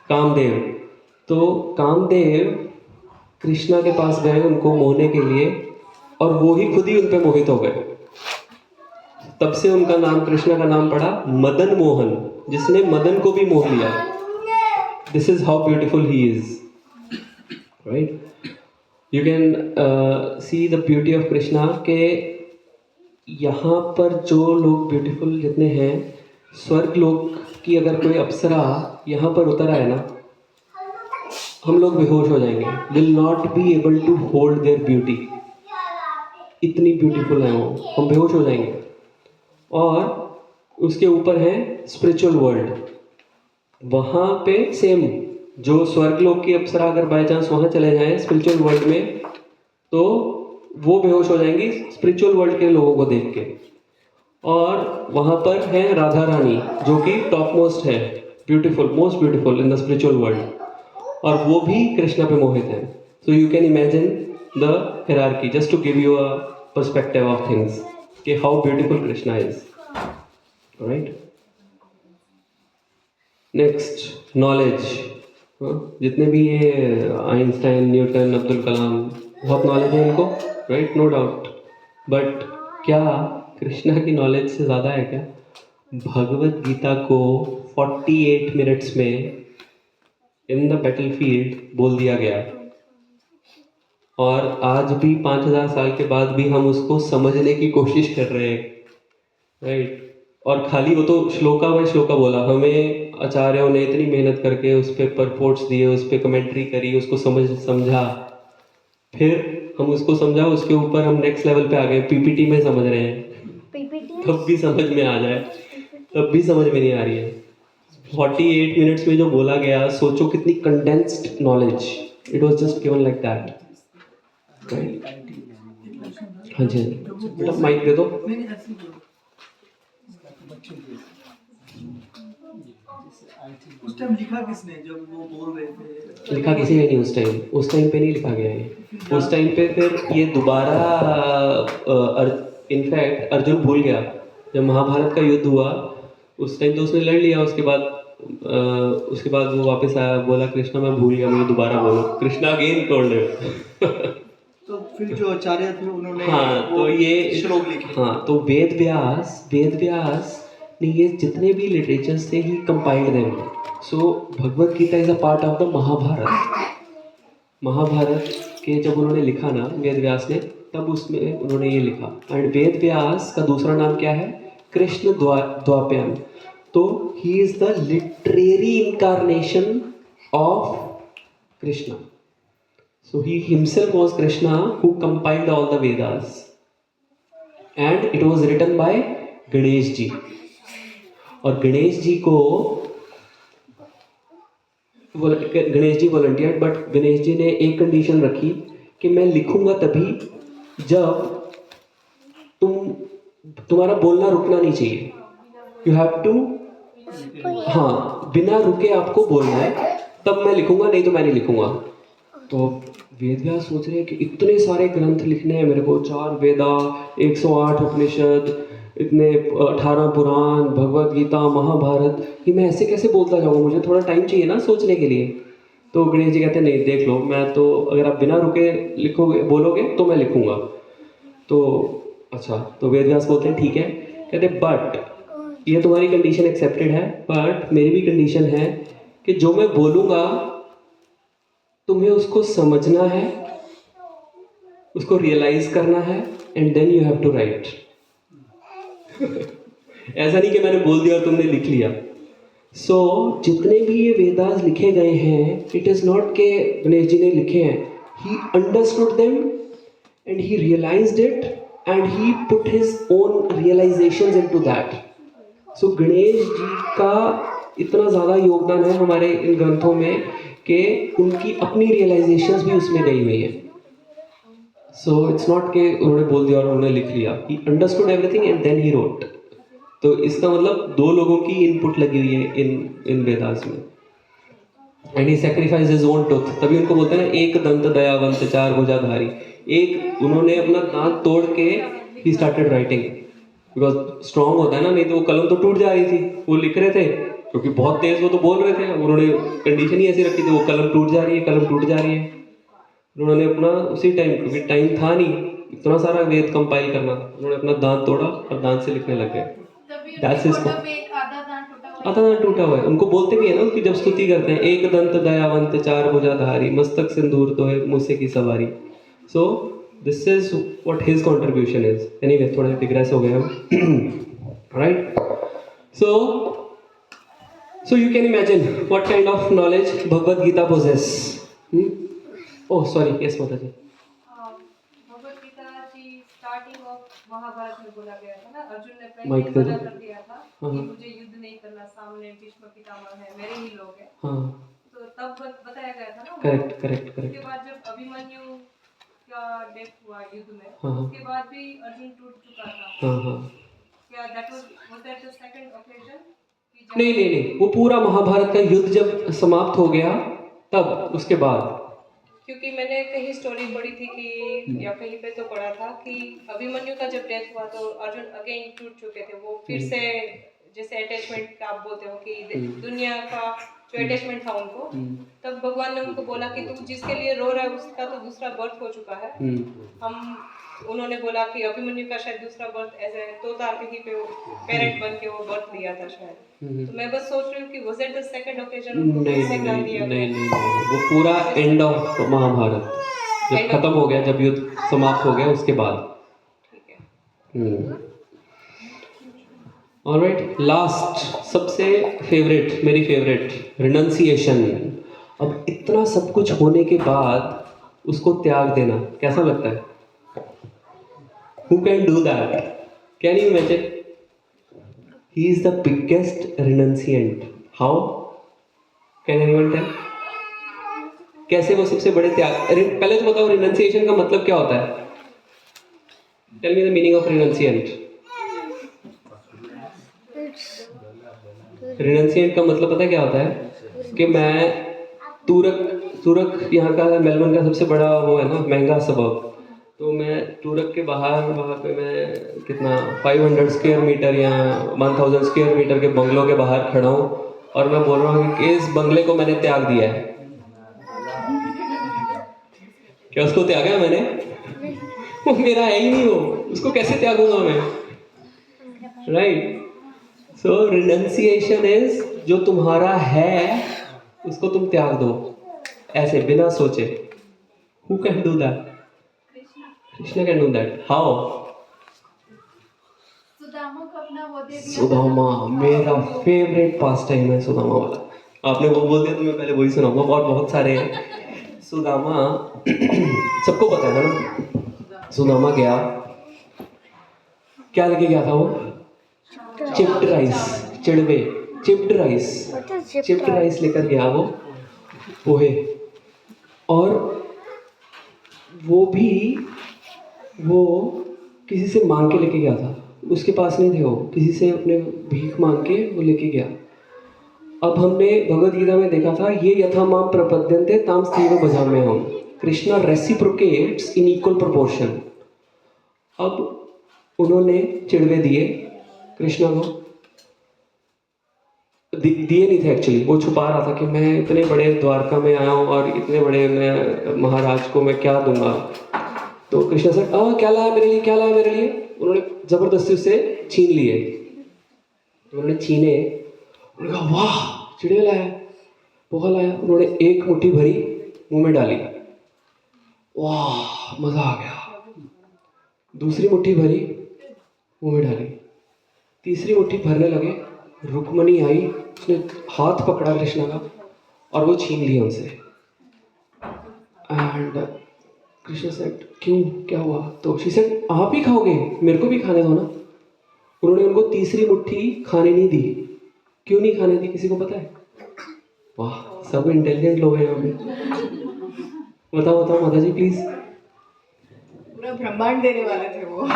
Kamdev. तो कामदेव कृष्णा के पास गए उनको मोहने के लिए, और वो ही खुद ही उन पे मोहित हो गए। तब से उनका नाम, कृष्णा का नाम पड़ा मदन मोहन, जिसने मदन को भी मोह लिया। This is how beautiful he is, right. You can see the beauty of Krishna के यहाँ पर जो लोग ब्यूटीफुल जितने हैं, स्वर्ग लोक की अगर कोई अप्सरा यहाँ पर उतर आए ना, हम लोग बेहोश हो जाएंगे, will not be able to hold their beauty, इतनी ब्यूटीफुल है वो, हम बेहोश हो जाएंगे। और उसके ऊपर है स्पिरिचुअल वर्ल्ड, वहाँ पे सेम, जो स्वर्ग लोक की अप्सरा अगर बाय चांस वहाँ चले जाएं स्पिरिचुअल वर्ल्ड में, तो वो बेहोश हो जाएंगी स्पिरिचुअल वर्ल्ड के लोगों को देख के। और वहाँ पर है राधा रानी, जो कि टॉप मोस्ट है, beautiful, most beautiful in the spiritual world, और वो भी कृष्णा पे मोहित है। So you can imagine the hierarchy, just to give you a perspective of things कि how beautiful Krishna is, right. Next, knowledge. जितने भी ये आइंस्टाइन, न्यूटन, अब्दुल कलाम, बहुत नॉलेज है इनको, राइट, नो डाउट, बट क्या कृष्णा की नॉलेज से ज़्यादा है क्या? भगवत गीता को 48 मिनट्स में इन द बैटलफील्ड बोल दिया गया, और आज भी 5000 साल के बाद भी हम उसको समझने की कोशिश कर रहे हैं, राइट। और खाली वो तो श्लोका बाय श्लोका बोला, हमें आचार्यों ने इतनी मेहनत करके उस पर परपोर्ट्स दिए, उस पर कमेंट्री करी, उसको समझा, फिर हम उसको समझा, उसके ऊपर हम नेक्स्ट लेवल पे आ गए, पीपीटी में समझ रहे हैं, तब भी समझ में आ जाए, तब भी समझ में नहीं आ रही है। 48 मिनट्स में जो बोला गया, सोचो कितनी condensed knowledge, it was just given like that, right. हाँ जी, बेटा माइक दे दो। उस टाइम लिखा किसने जब वो बोल रहे थे? लिखा किसी ने नहीं उस टाइम पे नहीं लिखा गया है। उस टाइम पे फिर ये दोबारा इनफैक्ट अर्जुन भूल गया, जब महाभारत का युद्ध हुआ उस टाइम तो उसने लड़ लिया, उसके बाद वो वापस आया, बोला कृष्णा मैं भूल गया, मुझे दोबारा बोलो। Krishna again told him. तो फिर जो आचार्य थे उन्होंने हाँ, तो ये श्लोक लिखे। हाँ, तो वेद व्यास ने ये जितने भी लिटरेचर्स थे he compiled them. So Bhagavad Gita is a part of the Mahabharata के जब उन्होंने लिखा ना वेद व्यास ने, तब उसमें उन्होंने ये लिखा। एंड वेद व्यास का दूसरा नाम क्या है? कृष्ण द्वाप्यम। तो ही is the literary incarnation of Krishna. So he himself was Krishna who compiled all the Vedas, and it was written by Ganesh ji. और गणेश जी वॉलंटियर, बट गणेश जी ने एक कंडीशन रखी कि मैं लिखूंगा तभी जब तुम्हारा बोलना रुकना नहीं चाहिए, यू हैव टू, हाँ, बिना रुके आपको बोलना है, तब मैं लिखूंगा, नहीं तो मैं नहीं लिखूंगा। तो वेदव्यास सोच रहे हैं कि इतने सारे ग्रंथ लिखने हैं मेरे को, 4 वेदा, 108 उपनिषद, इतने 18 पुराण, भगवत गीता, महाभारत, ये मैं ऐसे कैसे बोलता जाऊँगा, मुझे थोड़ा टाइम चाहिए ना सोचने के लिए। तो गणेश जी कहते हैं नहीं, देख लो, मैं तो अगर आप बिना रुके बोलोगे तो मैं लिखूंगा। तो अच्छा, तो वेदव्यास बोलते हैं ठीक है, कहते बट ये तुम्हारी कंडीशन एक्सेप्टेड है, बट मेरी भी कंडीशन है कि जो मैं बोलूँगा तुम्हें उसको समझना है, उसको रियलाइज करना है, and then you have to right. ऐसा नहीं कि मैंने बोल दिया और तुमने लिख लिया। सो जितने भी ये वेदास लिखे गए हैं, इट इज नॉट के गणेश जी ने लिखे हैं, he understood them and he realized it and he put his own realizations into that. So Ganesh ji का इतना ज़्यादा योगदान है हमारे इन ग्रंथों में कि उनकी अपनी रियलाइजेशंस भी उसमें गई हुई है। सो इट्स नॉट कि उन्होंने बोल दिया और उन्होंने लिख लिया, ही understood everything and then he wrote. तो इसका मतलब 2 लोगों की इनपुट लगी हुई है इन वेदास में। And he sacrifice his own tooth, तभी उनको बोलते हैं ना, एक दंत दयावंत चार भुजाधारी। एक उन्होंने अपना दांत तोड़ के he started writing, because strong होता है ना, नहीं तो वो कलम तो टूट जा रही थी। वो लिख रहे थे क्योंकि बहुत तेज वो तो बोल रहे थे, उन्होंने कंडीशन ही ऐसी रखी थी, वो कलम टूट जा रही है। उन्होंने अपना उसी टाइम, क्योंकि टाइम था नहीं इतना सारा वेद कंपाइल करना, उन्होंने अपना दांत तोड़ा और दांत से लिखने लग गए। That's his मतलब एक आधा दांत आधा दांत टूटा हुआ है। उनको बोलते भी है ना, उनकी जब स्तुति करते हैं, एक दंत दयावंत चार भुजाधारी, मस्तक सिंदूर तो है मूसे की सवारी। सो this is what his contribution is. Anyway, थोड़ा डिग्रेस हो गए हम, right. So you can imagine what kind of knowledge Bhagavad Gita possess. Oh, sorry, yes, Mataji. Bhagavad Gita की स्टार्टिंग ऑफ महाभारत में बोला गया था ना, अर्जुन ने माइक पहले दे मना दो। कर दिया था कि मुझे युद्ध नहीं करना, सामने भीष्म पितामह है, मेरे ही लोग हैं। हाँ, तो तब बताया गया था ना। करेक्ट। उसके बाद जब अभिमन्यु का डेथ हुआ युद्ध में, हाँ। उसके बाद भी अर्जुन टूट चुका था। हाँ। क्या was that the second occasion? नहीं, वो पूरा महाभारत का युद्ध जब समाप्त हो गया तब, उसके बाद। क्योंकि मैंने कहीं स्टोरी पढ़ी थी कि या कहीं पे तो पढ़ा था कि अभिमन्यु का जब डेथ हुआ तो अर्जुन अगेन टूट चुके थे। वो फिर से जैसे अटैचमेंट का आप बोलते हो कि दुनिया का जो अटैचमेंट था उनको, तब भगवान ने उनको बोला कि तू जिसके लिए रो रहा है उसका तो दूसरा बर्थ हो चुका है। उन्होंने बोला कि अभिमन्यु का शायद दूसरा बर्थ एज ए तोता कहीं पे वो पेरेंट बन के वो बर्थ लिया था शायद। तो मैं बस सोच रही हूँ कि was it the second occasion? नहीं, वो पूरा एंड ऑफ महाभारत जब खत्म हो गया, जब युद्ध समाप्त हो गया उसके बाद। ठीक है। ऑलराइट, लास्ट सबसे फेवरेट, मेरी फेवरेट, रिनंसिएशन। अब इतना सब कुछ होने के बाद उसको त्याग देना कैसा लगता है? Who can do that? Can you imagine? He is the biggest renunciant. How? Can anyone tell? कैसे वो सबसे बड़े त्याग? पहले तो बताओ रिनंसिएशन का मतलब क्या होता है? Tell me the meaning of renunciant. रिनंसिएंट का मतलब पता है क्या होता है? कि मैं तुरक यहाँ का मेलबर्न का सबसे बड़ा वो है ना, महंगा सबब, तो मैं तुरक के बाहर वहाँ पे मैं कितना 500 स्क्वायर मीटर या 1000 स्क्वायर मीटर के बंगलों के बाहर खड़ा हूँ और मैं बोल रहा हूँ कि इस बंगले को मैंने त्याग दिया है। क्या उसको त्यागा है मैंने? वो मेरा है ही नहीं, वो उसको कैसे त्यागूंगा मैं? राइट। सो रिनंसिएशन इज जो तुम्हारा है उसको तुम त्याग दो ऐसे बिना सोचे। Who can do that? Krishna can do that. How? Sudama को अपना वो दे दिया। सुदामा मेरा फेवरेट पास टाइम है, सुदामा वाला। आपने वो बोल दिया तो मैं पहले वही सुनाऊंगा, और बहुत सारे हैं। सुदामा सबको पता है ना? सुदामा गया, क्या लेके गया था वो? चिप्ड राइस, चिड़वे, चिप्ड राइस लेकर गया वो, पोहे। और वो भी वो किसी से मांग के लेके गया था, उसके पास नहीं थे, वो किसी से अपने भीख मांग के वो लेके गया। अब हमने भगवद गीता में देखा था, ये यथा माम प्रपद्यन्ते ताम स्थैव भजाम्यहम्। Krishna reciprocates in equal proportion. अब उन्होंने चिड़वे दिए कृष्णा को, दिए नहीं थे एक्चुअली, वो छुपा रहा था कि मैं इतने बड़े द्वारका में आया हूँ और इतने बड़े मैं महाराज को मैं क्या दूंगा। तो कृष्णा से क्या लाया मेरे लिए, क्या लाया मेरे लिए? उन्होंने जबरदस्ती उससे छीन लिए। उन्होंने छीने, उन्होंने कहा वाह चिड़िया लाया, पोहा लाया। उन्होंने एक मुट्ठी भरी मुंह में डाली, वाह मजा आ गया। दूसरी मुट्ठी भरी मुंह में डाली, तीसरी मुट्ठी भरने लगे, रुक्मणी आई, उसने हाथ पकड़ा कृष्णा का और वो छीन लिया उनसे। एंड कृष्ण सेड क्यों, क्या हुआ? तो शी सेड आप ही खाओगे, मेरे को भी खाने दो ना। उन्होंने उनको तीसरी मुट्ठी खाने नहीं दी। क्यों नहीं खाने दी, किसी को पता है? वाह सब इंटेलिजेंट लोग हैं यहाँ पे। बताओ बताओ माता जी प्लीज। पूरा ब्रह्मांड देने वाले थे वो।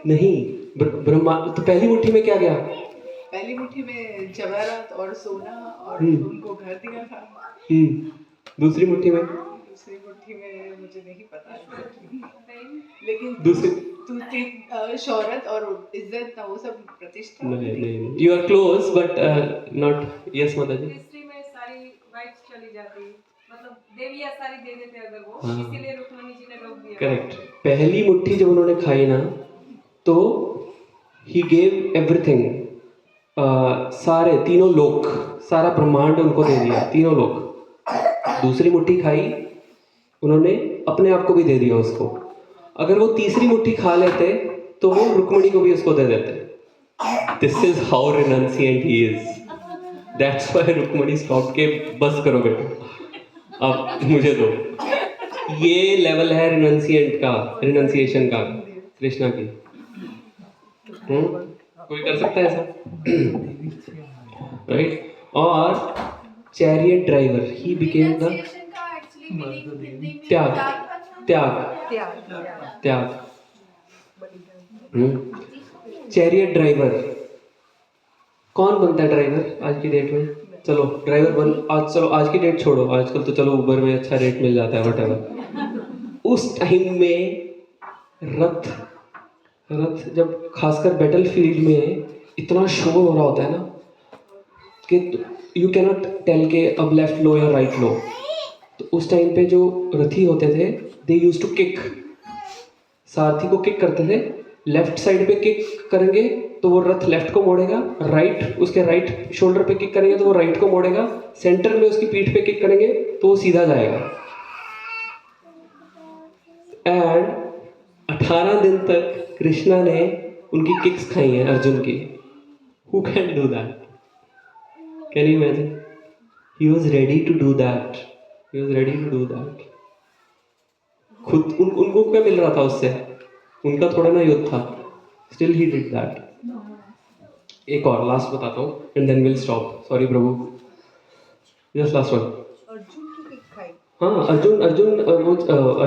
नहीं ब्रह्मांड। तो पहली मुट्ठी में क्या गया? पहली मुट्ठी में जवाहरात और सोना और उनको घर दिया था। दूसरी मुट्ठी में? दूसरी मुट्ठी में मुझे नहीं पता, लेकिन दूसरी शौहरत और इज्जत ना, वो सब प्रतिष्ठा। नहीं you are close but not. Yes mata ji. तीसरी में सारी वाइफ्स चली जाती, मतलब देवियाँ सारी दे देते अगर वो, इसीलिए रुक्मिणी जी ने रोक दिया। करेक्ट। पहली मुट्ठी जब उन्होंने खाई ना तो ही गेव एवरीथिंग, सारे तीनों लोक, सारा ब्रह्मांड उनको दे दिया, तीनों लोक। दूसरी मुट्ठी खाई उन्होंने, अपने आप को भी दे दिया उसको। अगर वो तीसरी मुट्ठी खा लेते तो वो रुक्मिणी को भी उसको दे देते। This is how renunciant he is. That's why Rukmini stop के बस करो बेटा अब मुझे दो। ये लेवल है रिनंसिएंट का, रिनंसिएशन का कृष्णा की। कोई कर सकता है ऐसा? राइट। और chariot driver, he became the त्याग, चैरियट ड्राइवर। कौन बनता है ड्राइवर आज की डेट में? चलो ड्राइवर बन आज, चलो आज की डेट छोड़ो, आजकल तो चलो उबर में अच्छा रेट मिल जाता है व्हाटएवर। उस टाइम में रथ जब खासकर बैटल फील्ड में इतना शोर हो रहा होता है ना कि यू कैनॉट टेल के अब लेफ्ट लो या राइट लो। तो उस टाइम पे जो रथी होते थे दे यूज टू किक, सारथी को किक करते थे। लेफ्ट साइड पे किक करेंगे तो वो रथ लेफ्ट को मोड़ेगा, राइट उसके राइट शोल्डर पे किक करेंगे तो वो राइट को मोड़ेगा, सेंटर में उसकी पीठ पे किक करेंगे तो वो सीधा जाएगा। एंड 18 दिन तक कृष्णा ने उनकी किक्स खाई हैं अर्जुन की. Who can do that? Can you imagine? He was ready to do that. He was ready to do that. खुद उनको क्या मिल रहा था उससे? उनका थोड़ा ना युद्ध था. Still he did that. एक और लास्ट बताता हूँ and then we'll stop. Sorry Prabhu. Just last one. Arjun की किक खाई। हाँ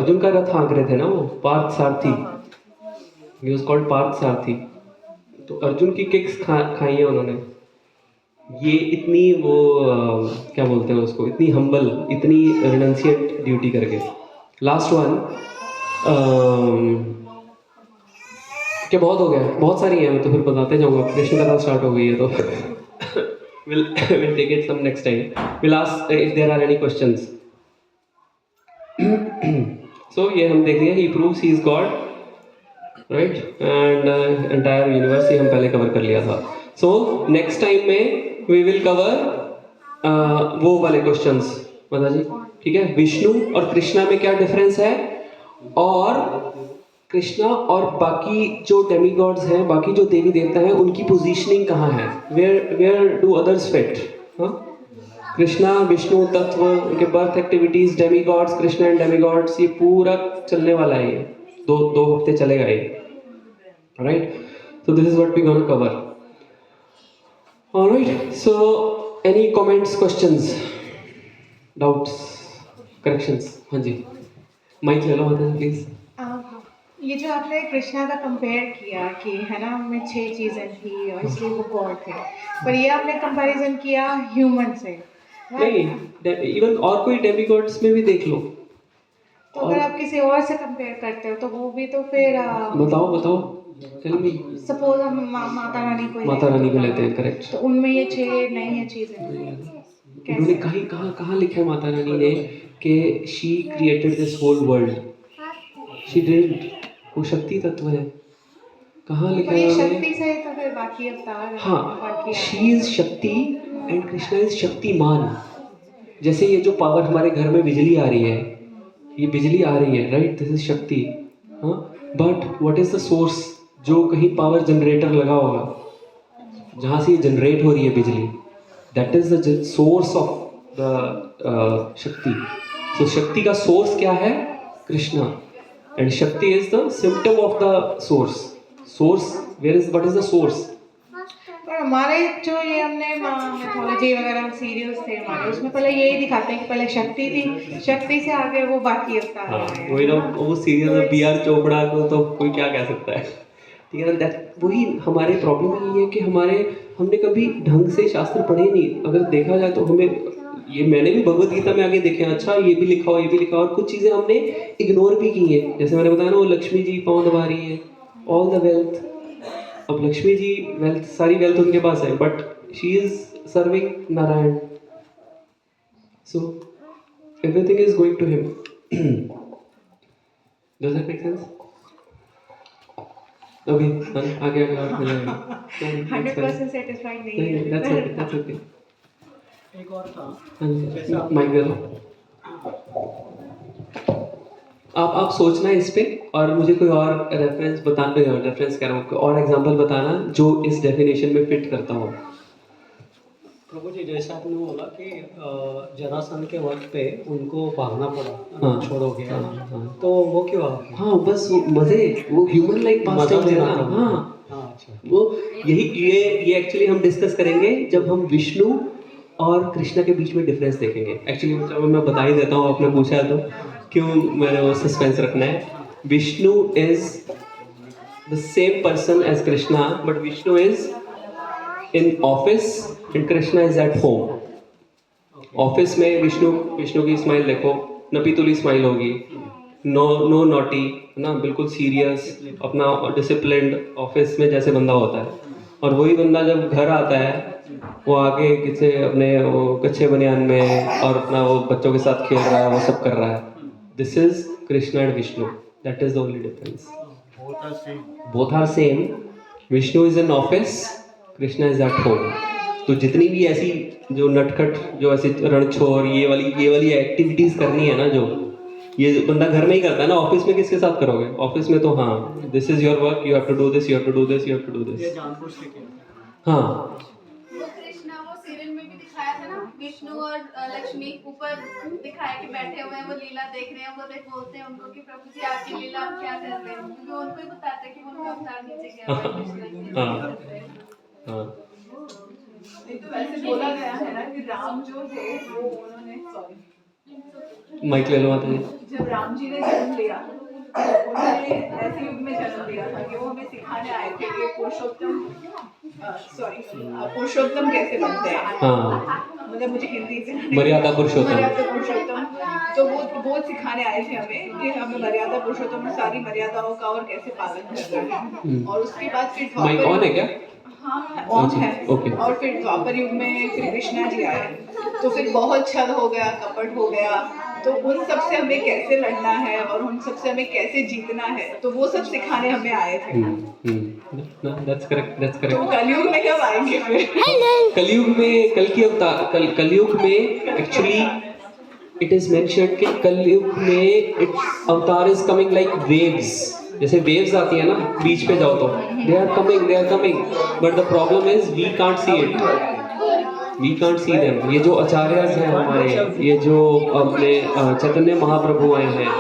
अर्जुन का रथ हाँक रहे थे ना वो पार्थ सारथी. He was called पार्थ सारथी. तो अर्जुन की किक्स खाई है उन्होंने. ये इतनी वो क्या बोलते हैं उसको, इतनी हम्बल, इतनी रिनंसिएट ड्यूटी करके. लास्ट वन क्या बहुत हो गया, बहुत सारी है, मैं तो फिर बताते जाऊँगा. कृष्ण कथा स्टार्ट हो गई है तो we'll take it some next time. We'll ask if there are any questions. So ये हम देख लिया, he proves he is God, right? And entire universe ये हम पहले कवर कर लिया था. So next time में we will cover वो वाले questions, माता जी, ठीक है? विष्णु और कृष्णा में क्या डिफरेंस है, और कृष्णा और बाकी जो डेमीगॉड्स हैं, बाकी जो देवी देवता हैं, उनकी पोजीशनिंग कहाँ है, वेयर डू अदर्स फिट. हाँ, कृष्णा विष्णु तत्व, उनके birth activities, demigods, Krishna and demigods, ये पूरा चलने वाला है. ये दो हफ्ते चलेगा ये, right? So this is what we gonna cover. Alright, so any comments, questions, doubts, corrections? हाँ जी, माइक ले लो माता जी प्लीज. ये जो आपने कृष्णा का कंपेयर किया कि है ना, उनमें 6 चीज़ें थी और इसलिए वो गॉड थे, पर ये आपने कंपैरिजन किया ह्यूमन से. नहीं, इवन और कोई डेमीगॉड्स में भी देख लो. तो अगर आप किसी और से कंपेयर करते हो तो वो भी तो फिर बताओ, टेल मी. सपोज हम माता रानी को लेते हैं, करेक्ट. तो उनमें ये 6 नहीं है चीज़ें. उन्होंने कहाँ लिखा है माता रानी ने कि she created this whole world? She didn't. वो शक्ति तत्व है. कहाँ लिखा है? शक्ति से तो फिर बाकी अवतार. हाँ, शी इज शक्ति एंड कृष्णा इज शक्तिमान. जैसे ये जो पावर हमारे घर में बिजली आ रही है, ये बिजली आ रही है, राइट? दिस इज शक्ति. हाँ, but what is the source? जो कहीं पावर जनरेटर लगा होगा, जहाँ से ये जनरेट हो रही है बिजली, that is the source of the शक्ति. सो शक्ति का सोर्स क्या है? Krishna. And Shakti is the symptom of the source. Source, what is the source? पर हमारे जो ये हमने mythology वगैरह सीरियल्स थे हमारे, उसमें पहले यही दिखाते हैं कि पहले शक्ति थी, शक्ति से आगे वो बाकी अवतार आए. वही ना, वो सीरियल में B.R. चोपड़ा को तो कोई क्या कह सकता है, ठीक है ना? वही हमारे प्रॉब्लम यही है कि हमने कभी ढंग से शास्त्र पढ़े नहीं. अगर देखा जाए तो हमें ये, मैंने भी भगवत गीता में आगे देखे, अच्छा ये भी लिखा और कुछ चीज़ें हमने इग्नोर भी की हैं. जैसे मैंने बताया ना, वो लक्ष्मी जी पाँव दबा रही है, ऑल द वेल्थ. अब लक्ष्मी जी वेल्थ, सारी वेल्थ उनके पास है, but she is serving Narayan. So everything is going to him. Does that make sense? अभी आगे 100% सेटिस्फाइड नहीं है. that's okay. एक और था, माइक दे दो. आप सोचना इस पे, और मुझे कोई और रेफरेंस कह रहा हूँ, कोई और एग्जांपल बताना जो इस डेफिनेशन में फिट करता हो. प्रभु जी, जैसा आपने बोला कि जरासंध के वक्त पे उनको भागना पड़ा, हाँ, छोड़ो गया. हाँ, तो वो क्यों आ गया? हाँ, बस मजे, वो ह्यूमन लाइक पास टाइम देना. हाँ, अच्छा. वो ये एक्चुअली हम डिस्कस करेंगे जब हम विष्णु और कृष्णा के बीच में डिफरेंस देखेंगे. एक्चुअली जब मैं बता ही देता हूँ, आपने पूछा है तो क्यों मैंने वो सस्पेंस रखना है. Vishnu is the same person as Krishna, but Vishnu is in office and Krishna is at home. Office में विष्णु की स्माइल देखो, नपीतुली स्माइल होगी, नो नॉटी, ना बिल्कुल सीरियस, अपना डिसिप्लिन्ड ऑफिस में जैसे बंदा होता है. और वही बंदा जब घर आता है, वो आके किसी अपने वो कच्चे बनियान में और अपना वो बच्चों के साथ खेल रहा है, वो सब कर रहा है. This is Krishna and Vishnu. That is the only difference. Both are same. Vishnu is in office, Krishna is at home. तो जितनी भी ऐसी जो नटखट, जो ऐसी रणछोड़, ये वाली एक्टिविटीज करनी है ना, जो ये बंदा घर में ही करता है ना, ऑफिस में किसके साथ करोगे? ऑफिस में तो हाँ, this is your work, you have to do this, you have to do this, you have to do ये दिस। जानबूझ के किया था। हाँ वो कृष्णा वो सीरियल में भी दिखाया था ना, विष्णु और लक्ष्मी ऊपर दिखाया कि बैठे हुए हैं, वो लीला देख रहे हैं, वो बोलते हैं उनको कि प्रभु जी आपकी लीला आप क्या कर रहे हैं, क्योंकि वो उनको ही बताते हैं कि वो उनका अवतार नीचे गया हुआ है कृष्णा। हाँ तो वैसे बोला गया है ना कि राम जो थे वो उन्होंने सॉरी माइक ले लो माता जी। जब राम जी ने जन्म लिया तो उन्होंने ऐसे युग में जन्म लिया था कि वो हमें सिखाने आए थे कि पुरुषोत्तम कैसे बनते हैं। हाँ मतलब मुझे हिंदी से मर्यादा पुरुषोत्तम। मर्यादा पुरुषोत्तम, तो वो सिखाने आए थे हमें कि हमें मर्यादा पुरुषोत्तम में सारी मर्यादाओं का और कैसे पालन करना है। और उसके बाद फिर माइक ऑन है क्या? हाँ ऑन है। ओके। और फिर द्वापर युग में फिर कृष्णा जी आए, तो फिर बहुत छल हो गया, कपट हो गया, तो उन सब से हमें कैसे लड़ना है और उन सब से हमें कैसे जीतना है, तो वो सब सिखाने हमें आए थे। दैट्स करेक्ट, दैट्स तो करेक्ट। कलयुग में कब आएंगे फिर? कलयुग में कल की अवतार कलयुग में एक्चुअली इट इज मेंशन्ड कि कलयुग में avatar is coming like waves. जैसे वेव्स आती है ना बीच पे जाओ तो they are coming, but the problem is we can't see it, we can't see them. ये जो आचार्यज हैं हमारे, ये जो अपने चैतन्य महाप्रभु आए हैं,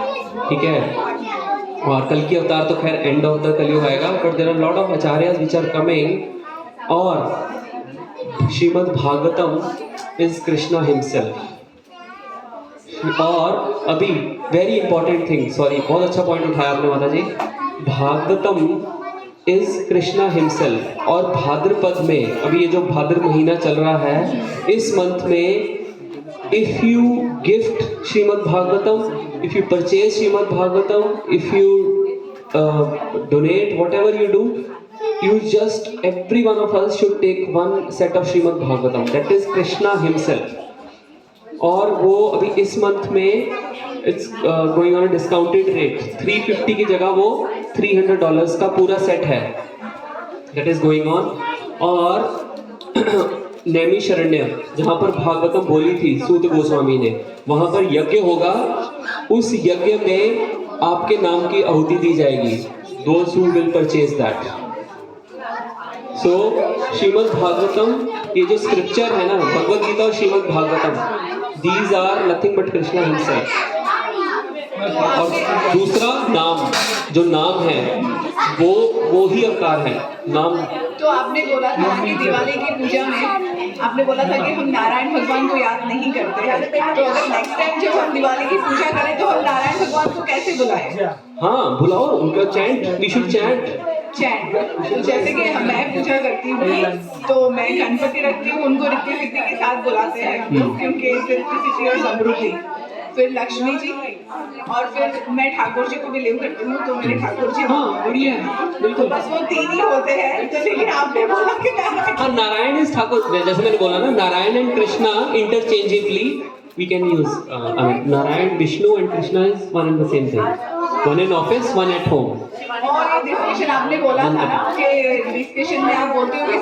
ठीक है, और कल की अवतार तो खैर एंड ऑफ द कलयुग आएगा, but there are lot of acharyas which are coming. और श्रीमद् भागवतम इज कृष्णा हिमसेल्फ। और अभी वेरी इंपॉर्टेंट थिंग, सॉरी बहुत अच्छा पॉइंट उठाया आपने माता जी, भागवतम इज कृष्णा हिमसेल्फ। और भाद्रपद में, अभी ये जो भाद्र महीना चल रहा है, इस मंथ में if you gift Shrimad Bhagavatam, if you purchase Shrimad Bhagavatam, if you donate whatever you do, you just every one of us should take one set of Srimad Bhagavatam, that is Krishna himself. और वो अभी इस मंथ में it's going on discounted rate, 350 की जगह वो $300 का पूरा सेट है, दैट इज गोइंग ऑन। और नैमिषारण्य जहाँ पर भागवतम बोली थी सूत गोस्वामी ने, वहाँ पर यज्ञ होगा, उस यज्ञ में आपके नाम की आहुति दी जाएगी, those who will purchase that. So Shrimad Bhagavatam, ये जो स्क्रिप्चर है ना, भगवद गीता और Shrimad Bhagavatam, these are nothing but Krishna himself. और दूसरा नाम, जो नाम है वो ही अवतार है नाम। तो आपने बोला था कि दिवाली की पूजा में आपने बोला था कि हम नारायण भगवान को याद नहीं करते हैं, तो अगर नेक्स्ट टाइम जब हम दिवाली की पूजा करें तो हम नारायण भगवान को कैसे बुलाएं? हाँ बुलाओ, उनका चैंट, वी शुड चैंट। तो जैसे कि मैं पूजा करती हूँ तो मैं गणपति रखती हूँ, उनको रिद्धि सिद्धि के साथ बुलाते हैं क्योंकि सिद्धि और समृद्धि, फिर लक्ष्मी जी, और फिर मैं ठाकुर जी को बिलीव करती हूँ, तो मेरे ठाकुर जी, हाँ बढ़िया है, बिल्कुल। बस वो 3 ही होते हैं। तो लेकिन आपने बोला कि हाँ नारायण इज ठाकुर, जैसे मैंने बोला ना, Narayan and Krishna interchangeably we can use, Narayan Vishnu and Krishna is one and the same thing, one in office one at home. और डिस्कशन आपने बोला था ना कि डिस्कशन में आप बोलते हो कि